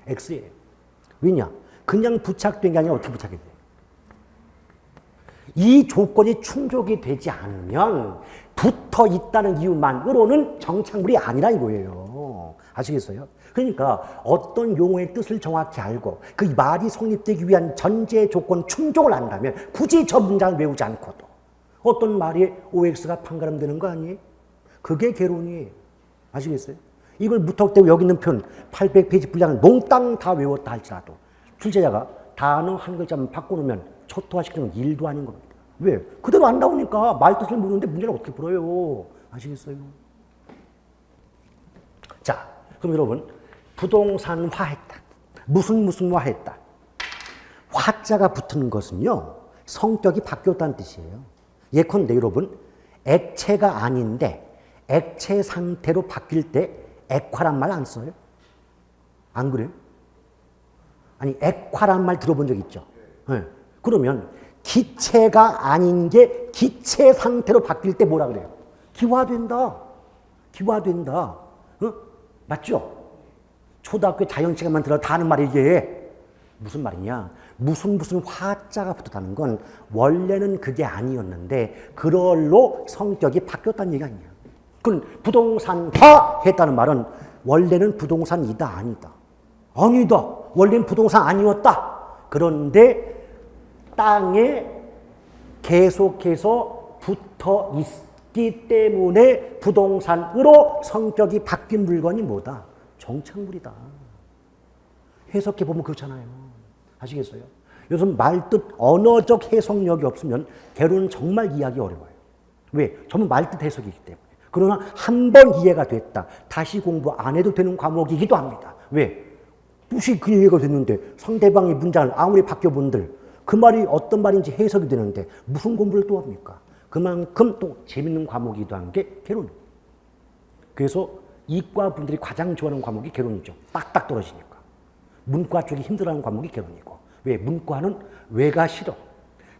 X예요. 왜냐? 그냥 부착된 게 아니라 어떻게 부착이 돼요? 이 조건이 충족이 되지 않으면 붙어 있다는 이유만으로는 정착물이 아니라 이거예요. 아시겠어요? 그러니까 어떤 용어의 뜻을 정확히 알고 그 말이 성립되기 위한 전제 조건 충족을 한다면 굳이 저 문장을 외우지 않고도 어떤 말이 OX가 판가름되는 거 아니에요? 그게 개론이에요. 아시겠어요? 이걸 무턱대고 여기 있는 편 800페이지 분량을 몽땅 다 외웠다 할지라도 출제자가 단어 한 글자만 바꿔놓으면 초토화시키는 건 일도 아닌 겁니다. 왜? 그대로 안 나오니까 말 뜻을 모르는데 문제를 어떻게 풀어요? 아시겠어요? 자, 그럼 여러분 부동산화했다. 무슨화했다. 화자가 붙는 것은요. 성격이 바뀌었다는 뜻이에요. 예컨대 여러분 액체가 아닌데 액체 상태로 바뀔 때 액화란 말 안 써요? 안 그래요? 아니 액화란 말 들어본 적 있죠? 네. 그러면 기체가 아닌 게 기체 상태로 바뀔 때 뭐라 그래요? 기화된다. 기화된다. 어? 맞죠? 초등학교 자연시간만 들어 다 하는 말이 이게 무슨 말이냐? 무슨 화자가 붙었다는 건 원래는 그게 아니었는데 그걸로 성격이 바뀌었다는 얘기 아니야. 그럼 부동산화 했다는 말은 원래는 부동산이다 아니다. 아니다. 원래는 부동산 아니었다. 그런데 땅에 계속해서 붙어 있기 때문에 부동산으로 성격이 바뀐 물건이 뭐다? 정착물이다. 해석해 보면 그렇잖아요. 아시겠어요? 요즘 말뜻 언어적 해석력이 없으면 개론은 정말 이해하기 어려워요. 왜? 전부 말뜻 해석이기 때문에. 그러나 한 번 이해가 됐다. 다시 공부 안 해도 되는 과목이기도 합니다. 왜? 뜻이 그 이해가 됐는데 상대방의 문장을 아무리 바뀌어본들 그 말이 어떤 말인지 해석이 되는데 무슨 공부를 또 합니까? 그만큼 또 재밌는 과목이기도 한 게 개론입니다. 그래서 이과 분들이 가장 좋아하는 과목이 개론이죠. 딱딱 떨어지니까. 문과 쪽이 힘들어하는 과목이 개론이고. 왜? 문과는 왜가 싫어.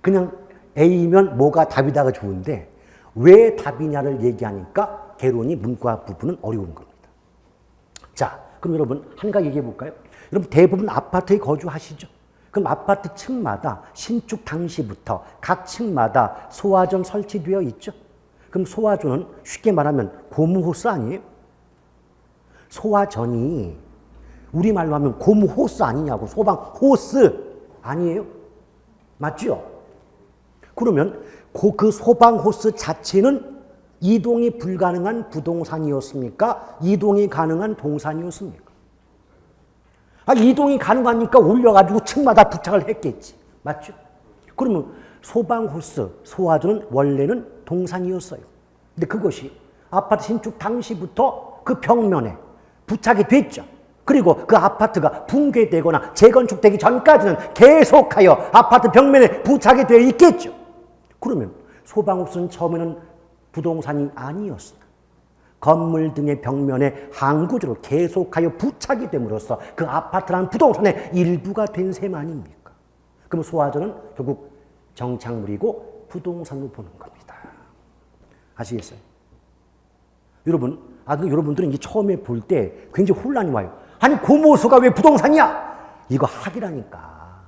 그냥 A면 뭐가 답이다가 좋은데 왜 답이냐를 얘기하니까 개론이 문과 부분은 어려운 겁니다. 자, 그럼 여러분 한 가지 얘기해 볼까요? 여러분 대부분 아파트에 거주하시죠? 그럼 아파트 층마다 신축 당시부터 각 층마다 소화전 설치되어 있죠? 그럼 소화전은 쉽게 말하면 고무호스 아니에요? 소화전이 우리말로 하면 고무호스 아니냐고. 소방호스 아니에요? 맞죠? 그러면 그 소방호스 자체는 이동이 불가능한 부동산이었습니까? 이동이 가능한 동산이었습니까? 이동이 가능하니까 올려가지고 층마다 부착을 했겠지. 맞죠? 그러면 소방호스, 소화전은 원래는 동산이었어요. 근데 그것이 아파트 신축 당시부터 그 벽면에 부착이 됐죠. 그리고 그 아파트가 붕괴되거나 재건축되기 전까지는 계속하여 아파트 벽면에 부착이 되어 있겠죠. 그러면 소방업소는 처음에는 부동산이 아니었으나 건물 등의 벽면에 항구적으로 계속하여 부착이 됨으로써 그 아파트라는 부동산의 일부가 된 셈 아닙니까? 그럼 소화전은 결국 정착물이고 부동산으로 보는 겁니다. 아시겠어요? 여러분, 여러분들은 이제 처음에 볼 때 굉장히 혼란이 와요. 아니, 고모소가 왜 부동산이야? 이거 학이라니까.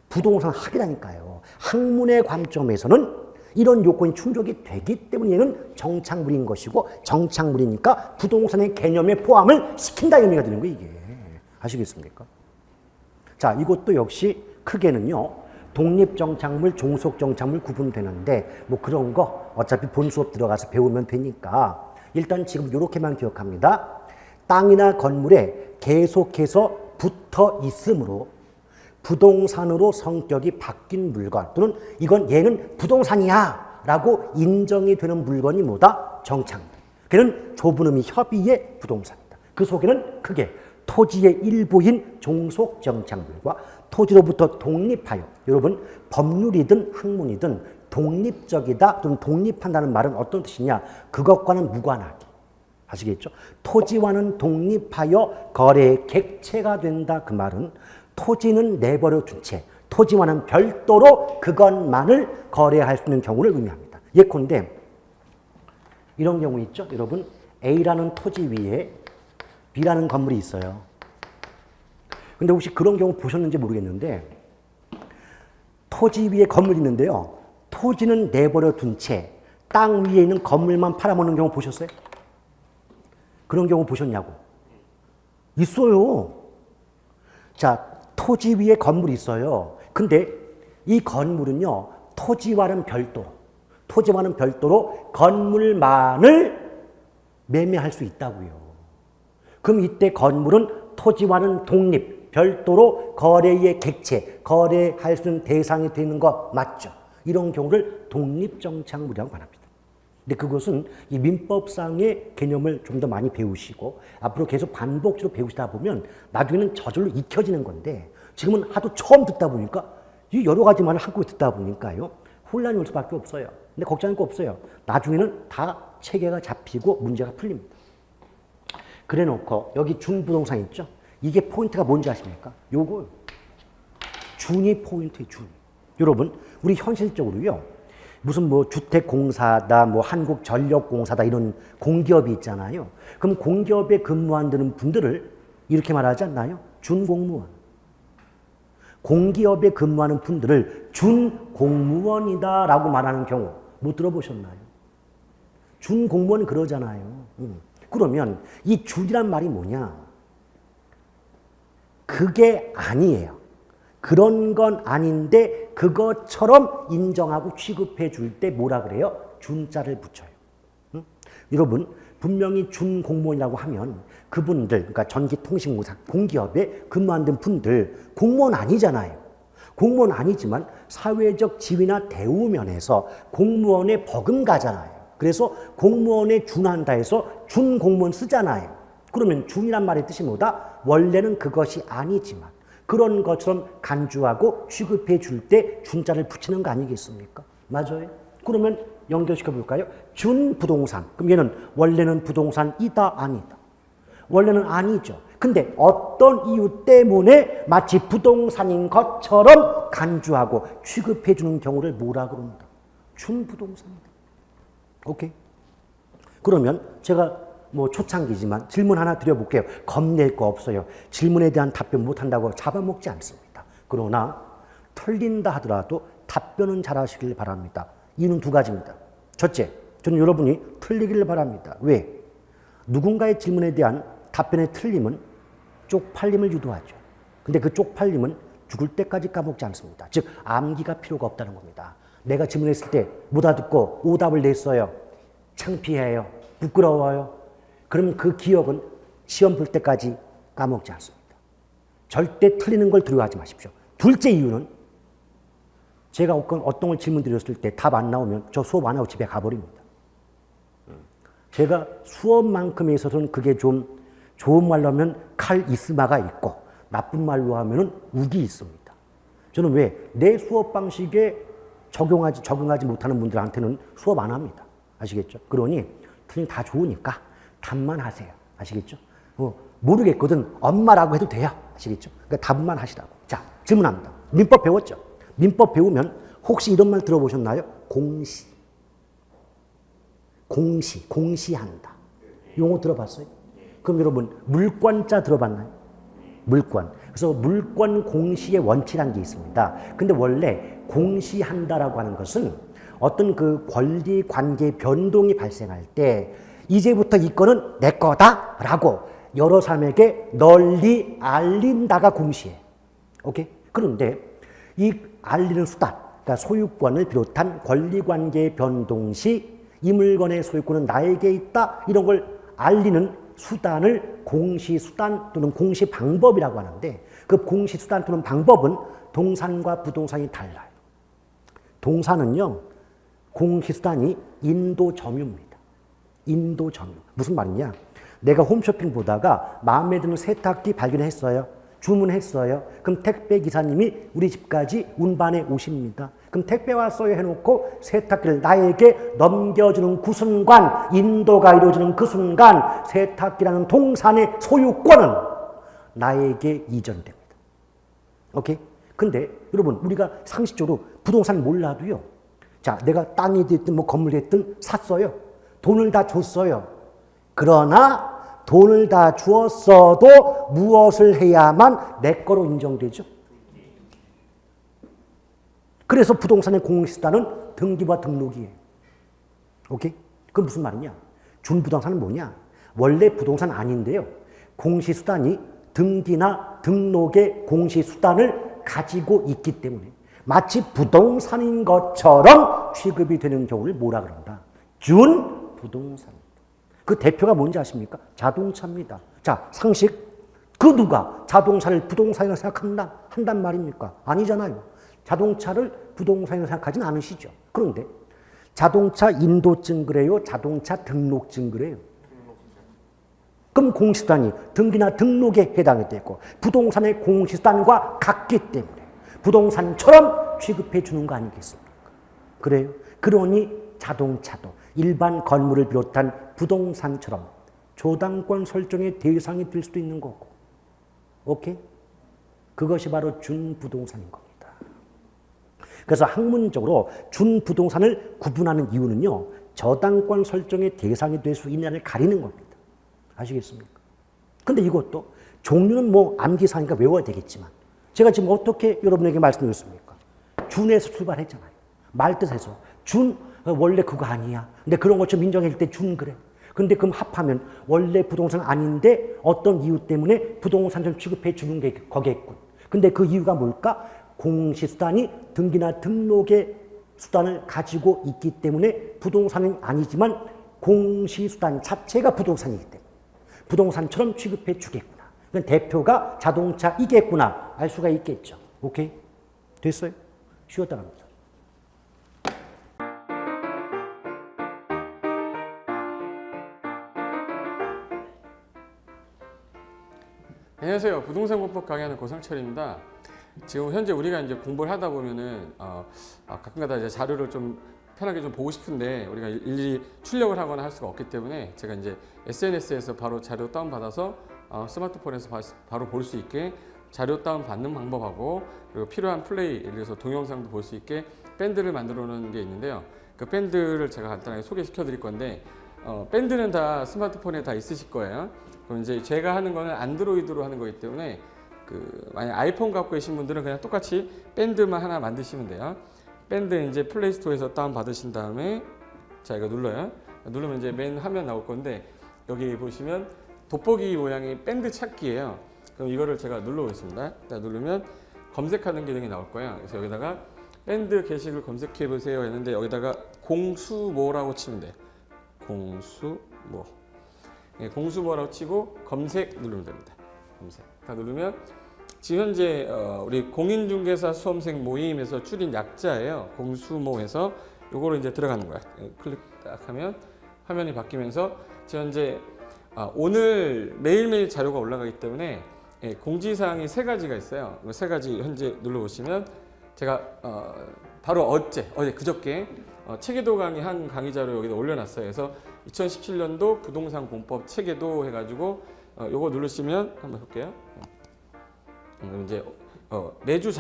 부동산 학이라니까요. 학문의 관점에서는 이런 요건이 충족이 되기 때문에 얘는 정착물인 것이고, 정착물이니까 부동산의 개념에 포함을 시킨다 의미가 되는 거예요, 이게. 아시겠습니까? 자, 이것도 역시 크게는요, 독립정착물, 종속정착물 구분되는데, 뭐 그런 거 어차피 본 수업 들어가서 배우면 되니까, 일단 지금 이렇게만 기억합니다. 땅이나 건물에 계속해서 붙어 있으므로 부동산으로 성격이 바뀐 물건 또는 이건 얘는 부동산이야 라고 인정이 되는 물건이 뭐다? 정착물. 그는 좁은 의미 협의의 부동산이다. 그 속에는 크게 토지의 일부인 종속정착물과 토지로부터 독립하여, 여러분 법률이든 학문이든 독립적이다 또는 독립한다는 말은 어떤 뜻이냐? 그것과는 무관하게. 아시겠죠? 토지와는 독립하여 거래의 객체가 된다. 그 말은 토지는 내버려 둔 채 토지와는 별도로 그것만을 거래할 수 있는 경우를 의미합니다. 예컨대 이런 경우 있죠? 여러분, A라는 토지 위에 B라는 건물이 있어요. 근데 혹시 그런 경우 보셨는지 모르겠는데 토지 위에 건물이 있는데요. 토지는 내버려 둔 채 땅 위에 있는 건물만 팔아먹는 경우 보셨어요? 그런 경우 보셨냐고? 있어요. 자, 토지 위에 건물이 있어요. 근데 이 건물은요, 토지와는 별도로 건물만을 매매할 수 있다고요. 그럼 이때 건물은 토지와는 별도로 거래의 객체, 거래할 수 있는 대상이 되는 거 맞죠? 이런 경우를 독립정착물이라고 말합니다. 근데 그것은 이 민법상의 개념을 좀 더 많이 배우시고 앞으로 계속 반복적으로 배우시다 보면 나중에는 저절로 익혀지는 건데 지금은 하도 처음 듣다 보니까 이 여러 가지 말을 한꺼번에 듣다 보니까요 혼란이 올 수밖에 없어요. 근데 걱정할 거 없어요. 나중에는 다 체계가 잡히고 문제가 풀립니다. 그래 놓고 여기 준부동산 있죠? 이게 포인트가 뭔지 아십니까? 요거 준이 포인트예요. 준. 여러분, 우리 현실적으로요. 무슨 뭐 주택공사다, 뭐 한국전력공사다 이런 공기업이 있잖아요. 그럼 공기업에 근무하는 분들을 이렇게 말하지 않나요? 준공무원. 공기업에 근무하는 분들을 준공무원이다 라고 말하는 경우 못 들어보셨나요? 준공무원 그러잖아요. 그러면 이 준이란 말이 뭐냐? 그게 아니에요. 그런 건 아닌데 그것처럼 인정하고 취급해 줄 때 뭐라 그래요? 준자를 붙여요. 여러분, 분명히 준공무원이라고 하면 그분들, 그러니까 전기통신공사, 공기업에 근무하는 분들 공무원 아니잖아요. 공무원 아니지만 사회적 지위나 대우 면에서 공무원에 버금가잖아요. 그래서 공무원에 준한다 해서 준공무원 쓰잖아요. 그러면 준이란 말의 뜻이 뭐다? 원래는 그것이 아니지만 그런 것처럼 간주하고 취급해 줄 때 준자를 붙이는 거 아니겠습니까? 맞아요. 그러면 연결시켜 볼까요? 준부동산. 그럼 얘는 원래는 부동산이다, 아니다? 원래는 아니죠. 근데 어떤 이유 때문에 마치 부동산인 것처럼 간주하고 취급해 주는 경우를 뭐라 그럽니다? 준부동산이다. 오케이? 그러면 제가 뭐 초창기지만 질문 하나 드려볼게요. 겁낼 거 없어요. 질문에 대한 답변 못한다고 잡아먹지 않습니다. 그러나 틀린다 하더라도 답변은 잘하시길 바랍니다. 이유는 두 가지입니다. 첫째, 저는 여러분이 틀리기를 바랍니다. 왜? 누군가의 질문에 대한 답변의 틀림은 쪽팔림을 유도하죠. 근데 그 쪽팔림은 죽을 때까지 까먹지 않습니다. 즉 암기가 필요가 없다는 겁니다. 내가 질문했을 때 못 알아듣고 오답을 냈어요. 창피해요. 부끄러워요. 그럼 그 기억은 시험 볼 때까지 까먹지 않습니다. 절대 틀리는 걸 두려워하지 마십시오. 둘째 이유는 제가 어떤 걸 질문 드렸을 때 답 안 나오면 저 수업 안 하고 집에 가버립니다. 제가 수업만큼에 있어서는 그게 좀 좋은 말로 하면 칼이스마가 있고 나쁜 말로 하면 욱이 있습니다. 저는 왜 내 수업 방식에 적응하지 못하는 분들한테는 수업 안 합니다. 아시겠죠? 그러니 선생님 다 좋으니까 답만 하세요. 아시겠죠? 모르겠거든 엄마라고 해도 돼요. 아시겠죠? 그러니까 답만 하시라고. 자, 질문합니다. 민법 배웠죠? 민법 배우면 혹시 이런 말 들어보셨나요? 공시한다. 용어 들어봤어요? 그럼 여러분 물권자 들어봤나요? 물권. 그래서 물권 공시의 원칙이라는 게 있습니다. 근데 원래 공시한다라고 하는 것은 어떤 그 권리 관계 변동이 발생할 때 이제부터 이 건은 내 거다라고 여러 사람에게 널리 알린다가 공시예요. 오케이? 그런데 이 알리는 수단, 그러니까 소유권을 비롯한 권리 관계 변동 시 이 물건의 소유권은 나에게 있다. 이런 걸 알리는 수단을 공시수단 또는 공시방법이라고 하는데 그 공시수단 또는 방법은 동산과 부동산이 달라요. 동산은요, 공시수단이 인도점유입니다. 인도점유. 무슨 말이냐? 내가 홈쇼핑 보다가 마음에 드는 세탁기 발견했어요. 주문했어요. 그럼 택배 기사님이 우리 집까지 운반해 오십니다. 그럼 택배 왔어요 해놓고 세탁기를 나에게 넘겨주는 그 순간, 인도가 이루어지는 그 순간 세탁기라는 동산의 소유권은 나에게 이전됩니다. 오케이? 근데 여러분 우리가 상식적으로 부동산 몰라도요. 자, 내가 땅이 됐든 뭐 건물이 됐든 샀어요. 돈을 다 줬어요. 그러나 돈을 다 주었어도 무엇을 해야만 내 거로 인정되죠? 그래서 부동산의 공시수단은 등기부와 등록이에요. 오케이? 그건 무슨 말이냐? 준부동산은 뭐냐? 원래 부동산 아닌데요. 공시수단이 등기나 등록의 공시수단을 가지고 있기 때문에 마치 부동산인 것처럼 취급이 되는 경우를 뭐라 그런다? 준부동산. 그 대표가 뭔지 아십니까? 자동차입니다. 자, 상식. 그 누가 자동차를 부동산이라고 한단 말입니까? 아니잖아요. 자동차를 부동산이라고 생각하진 않으시죠. 그런데 자동차 인도증 그래요? 자동차 등록증 그래요? 그럼 공시수단이 등기나 등록에 해당이 되고 부동산의 공시수단과 같기 때문에 부동산처럼 취급해 주는 거 아니겠습니까? 그래요? 그러니 자동차도 일반 건물을 비롯한 부동산처럼 조당권 설정의 대상이 될 수도 있는 거고. 오케이? 그것이 바로 준부동산인 겁니다. 그래서 학문적으로 준부동산을 구분하는 이유는요. 저당권 설정의 대상이 될 수 있느냐를 가리는 겁니다. 아시겠습니까? 근데 이것도 종류는 뭐 암기사니까 외워야 되겠지만 제가 지금 어떻게 여러분에게 말씀드렸습니까? 준에서 출발했잖아요. 말뜻에서. 준, 원래 그거 아니야. 근데 그런 것처럼 인정할 때 준 그래. 근데 그럼 합하면 원래 부동산 아닌데 어떤 이유 때문에 부동산 좀 취급해 주는 게 거겠군. 근데 그 이유가 뭘까? 공시수단이 등기나 등록의 수단을 가지고 있기 때문에 부동산은 아니지만 공시수단 자체가 부동산이기 때문에 부동산처럼 취급해 주겠구나. 그건 대표가 자동차이겠구나 알 수가 있겠죠. 오케이? 됐어요? 쉬었다 갑니다. 안녕하세요. 부동산 공법 강의하는 고상철입니다. 지금 현재 우리가 이제 공부를 하다 보면은 가끔가다 이제 자료를 좀 편하게 좀 보고 싶은데 우리가 일일이 출력을 하거나 할 수가 없기 때문에 제가 이제 SNS에서 바로 자료 다운 받아서 스마트폰에서 바로 볼 수 있게 자료 다운 받는 방법하고 그리고 필요한 플레이, 예를 들어서 동영상도 볼 수 있게 밴드를 만들어 놓은 게 있는데요. 그 밴드를 제가 간단하게 소개시켜 드릴 건데 밴드는 다 스마트폰에 다 있으실 거예요. 그럼 이제 제가 하는 거는 안드로이드로 하는 거기 때문에 만약 아이폰 갖고 계신 분들은 그냥 똑같이 밴드만 하나 만드시면 돼요. 밴드 이제 플레이스토어에서 다운 받으신 다음에 자 이거 눌러요. 누르면 이제 맨 화면 나올 건데 여기 보시면 돋보기 모양의 밴드 찾기예요. 그럼 이거를 제가 눌러보겠습니다. 누르면 검색하는 기능이 나올 거예요. 그래서 여기다가 밴드 게시글 검색해 보세요 했는데 여기다가 공수모라고 치면 돼요. 공수모. 네, 공수모라고 치고 검색 누르면 됩니다. 검색. 다 누르면 지금 현재 우리 공인중개사 수험생 모임에서 줄인 약자예요. 공수모에서 요거를 이제 들어가는 거야. 클릭 딱 하면 화면이 바뀌면서 지금 현재 오늘 매일매일 자료가 올라가기 때문에 공지사항이 3가지가 있어요. 3가지 현재 눌러보시면 제가 바로 어제 그저께 체계도 강의 한 강의 자료 여기다 올려놨어요. 그래서 2017년도 부동산 공법 체계도 해가지고 요거 누르시면 한번 볼게요. 이제 매주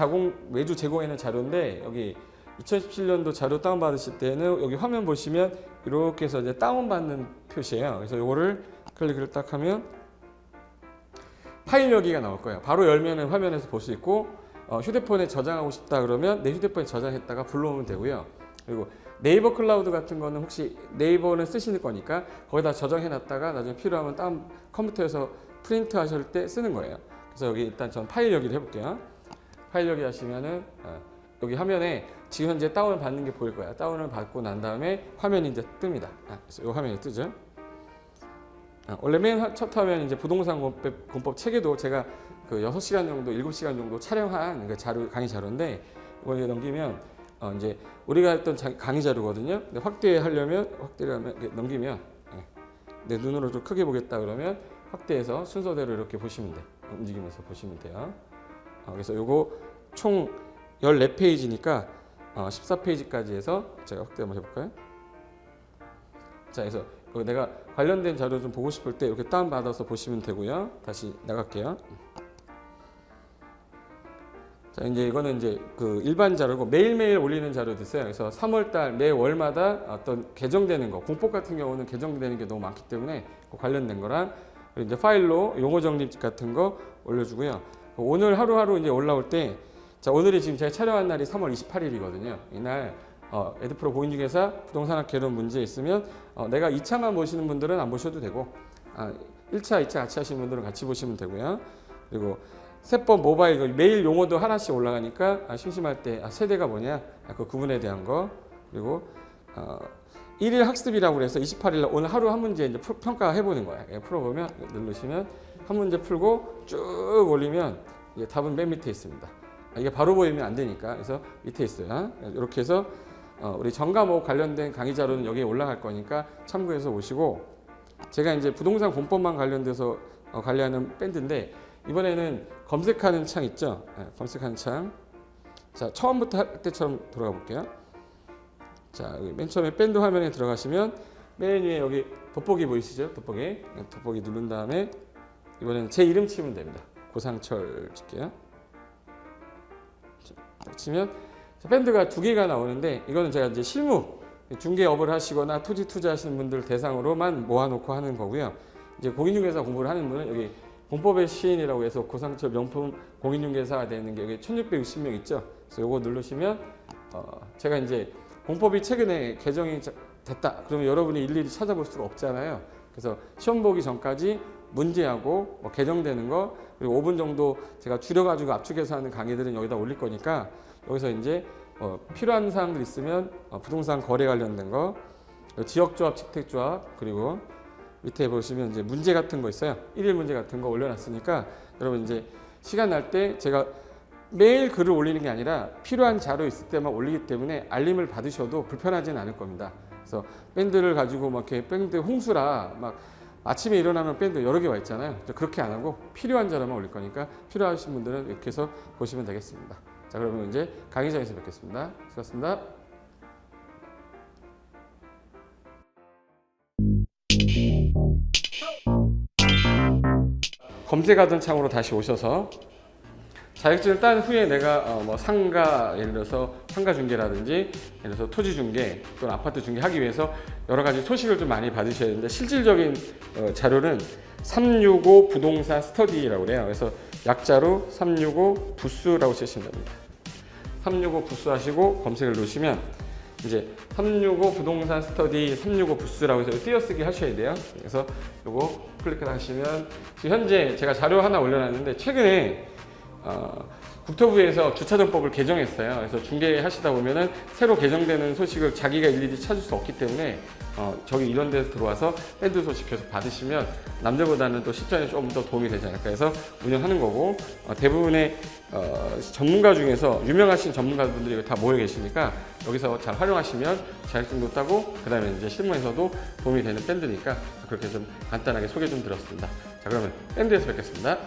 제공하는 자료인데 여기 2017년도 자료 다운받으실 때는 여기 화면 보시면 이렇게 해서 이제 다운받는 표시예요. 그래서 요거를 클릭을 딱 하면 파일 여기가 나올 거예요. 바로 열면은 화면에서 볼 수 있고 휴대폰에 저장하고 싶다 그러면 내 휴대폰에 저장했다가 불러오면 되고요. 그리고 네이버 클라우드 같은 거는 혹시 네이버는 쓰시는 거니까 거기다 저장해 놨다가 나중에 필요하면 컴퓨터에서 프린트 하실 때 쓰는 거예요. 그래서 여기 일단 전 파일 여기를 해볼게요. 파일 여기 하시면은 여기 화면에 지금 현재 다운을 받는 게 보일 거예요. 다운을 받고 난 다음에 화면이 이제 뜹니다. 그래서 이 화면이 뜨죠. 원래 맨 첫 화면 이제 부동산 공법 체계도 제가 그 6시간 정도, 7시간 정도 촬영한 그 강의 자료인데 이걸 넘기면 이제 우리가 했던 강의 자료거든요. 근데 확대를 넘기면 내 눈으로 좀 크게 보겠다 그러면 확대해서 순서대로 이렇게 보시면 돼요. 움직이면서 보시면 돼요. 그래서 요거 총 14페이지니까 14페이지까지 해서 제가 확대 한번 해볼까요? 자, 그래서 내가 관련된 자료 좀 보고 싶을 때 이렇게 다운받아서 보시면 되고요. 다시 나갈게요. 자, 이제 이거는 이제 그 일반 자료고 매일매일 올리는 자료도 있어요. 그래서 3월달 매 월마다 어떤 개정되는 거, 공법 같은 경우는 개정되는 게 너무 많기 때문에 그 관련된 거랑 그리고 이제 파일로 용어 정립 같은 거 올려주고요. 오늘 하루하루 이제 올라올 때, 자, 오늘이 지금 제가 촬영한 날이 3월 28일이거든요. 이날 에드프로 공인중개사 부동산학 개론 문제 있으면 내가 2차만 보시는 분들은 안 보셔도 되고 1차, 2차 같이 하시는 분들은 같이 보시면 되고요. 그리고 세법 모바일 매일 용어도 하나씩 올라가니까 심심할 때 세대가 뭐냐 그 구분에 대한 거 그리고 1일 학습이라고 해서 28일 오늘 하루 한 문제 이제 평가해 보는 거예요. 풀어보면 누르시면 한 문제 풀고 쭉 올리면 이제 답은 맨 밑에 있습니다. 이게 바로 보이면 안 되니까 그래서 밑에 있어요. 이렇게 해서 우리 전과목 관련된 강의 자료는 여기에 올라갈 거니까 참고해서 보시고 제가 이제 부동산 공법만 관련돼서 관리하는 밴드인데 이번에는 검색하는 창 있죠? 검색하는 창. 자, 처음부터 할 때처럼 돌아가 볼게요. 자, 여기 맨 처음에 밴드 화면에 들어가시면 맨 위에 여기 돋보기 보이시죠? 돋보기 누른 다음에 이번에는 제 이름 치면 됩니다. 고상철 칠게요. 자, 치면 밴드가 2개가 나오는데 이거는 제가 이제 실무 중개업을 하시거나 토지 투자하시는 분들 대상으로만 모아놓고 하는 거고요. 이제 공인중개사 공부를 하는 분은 여기 공법의 시인이라고 해서 고상철 명품 공인중개사가 되는 게 여기 1660명 있죠. 그래서 이거 누르시면 제가 이제 공법이 최근에 개정이 됐다. 그러면 여러분이 일일이 찾아볼 수가 없잖아요. 그래서 시험 보기 전까지 문제하고 개정되는 거 그리고 5분 정도 제가 줄여가지고 압축해서 하는 강의들은 여기다 올릴 거니까 여기서 이제 필요한 사항들 있으면 부동산 거래 관련된 거, 지역조합, 직택조합 그리고 밑에 보시면 이제 문제 같은 거 있어요. 1일 문제 같은 거 올려놨으니까 여러분 이제 시간 날 때 제가 매일 글을 올리는 게 아니라 필요한 자료 있을 때만 올리기 때문에 알림을 받으셔도 불편하지는 않을 겁니다. 그래서 밴드를 가지고 막 이렇게 밴드 홍수라 막 아침에 일어나면 밴드 여러 개 와 있잖아요. 그렇게 안 하고 필요한 자료만 올릴 거니까 필요하신 분들은 이렇게 해서 보시면 되겠습니다. 자, 그러면 이제 강의장에서 뵙겠습니다. 수고하셨습니다. 검색하던 창으로 다시 오셔서 자격증을 딴 후에 내가 뭐 상가 예를 들어서 상가 중개라든지 예를 들어서 토지 중개 또는 아파트 중개 하기 위해서 여러 가지 소식을 좀 많이 받으셔야 되는데 실질적인 자료는 365 부동산 스터디라고 그래요. 그래서 약자로 365 부스라고 치시면 됩니다. 365 부스 하시고 검색을 누르시면 이제 365 부동산 스터디 365 부스라고 해서 띄어쓰기 하셔야 돼요. 그래서 요거 클릭을 하시면 지금 현재 제가 자료 하나 올려놨는데 최근에 국토부에서 주차정법을 개정했어요. 그래서 중개하시다 보면은 새로 개정되는 소식을 자기가 일일이 찾을 수 없기 때문에 저기 이런 데서 들어와서 밴드 소식 계속 받으시면 남들보다는 또 실전에 좀 더 도움이 되지 않을까 해서 운영하는 거고, 대부분의 전문가 중에서 유명하신 전문가분들이 다 모여 계시니까 여기서 잘 활용하시면 자격증도 따고 그 다음에 이제 실무에서도 도움이 되는 밴드니까 그렇게 좀 간단하게 소개 좀 드렸습니다. 자, 그러면 밴드에서 뵙겠습니다.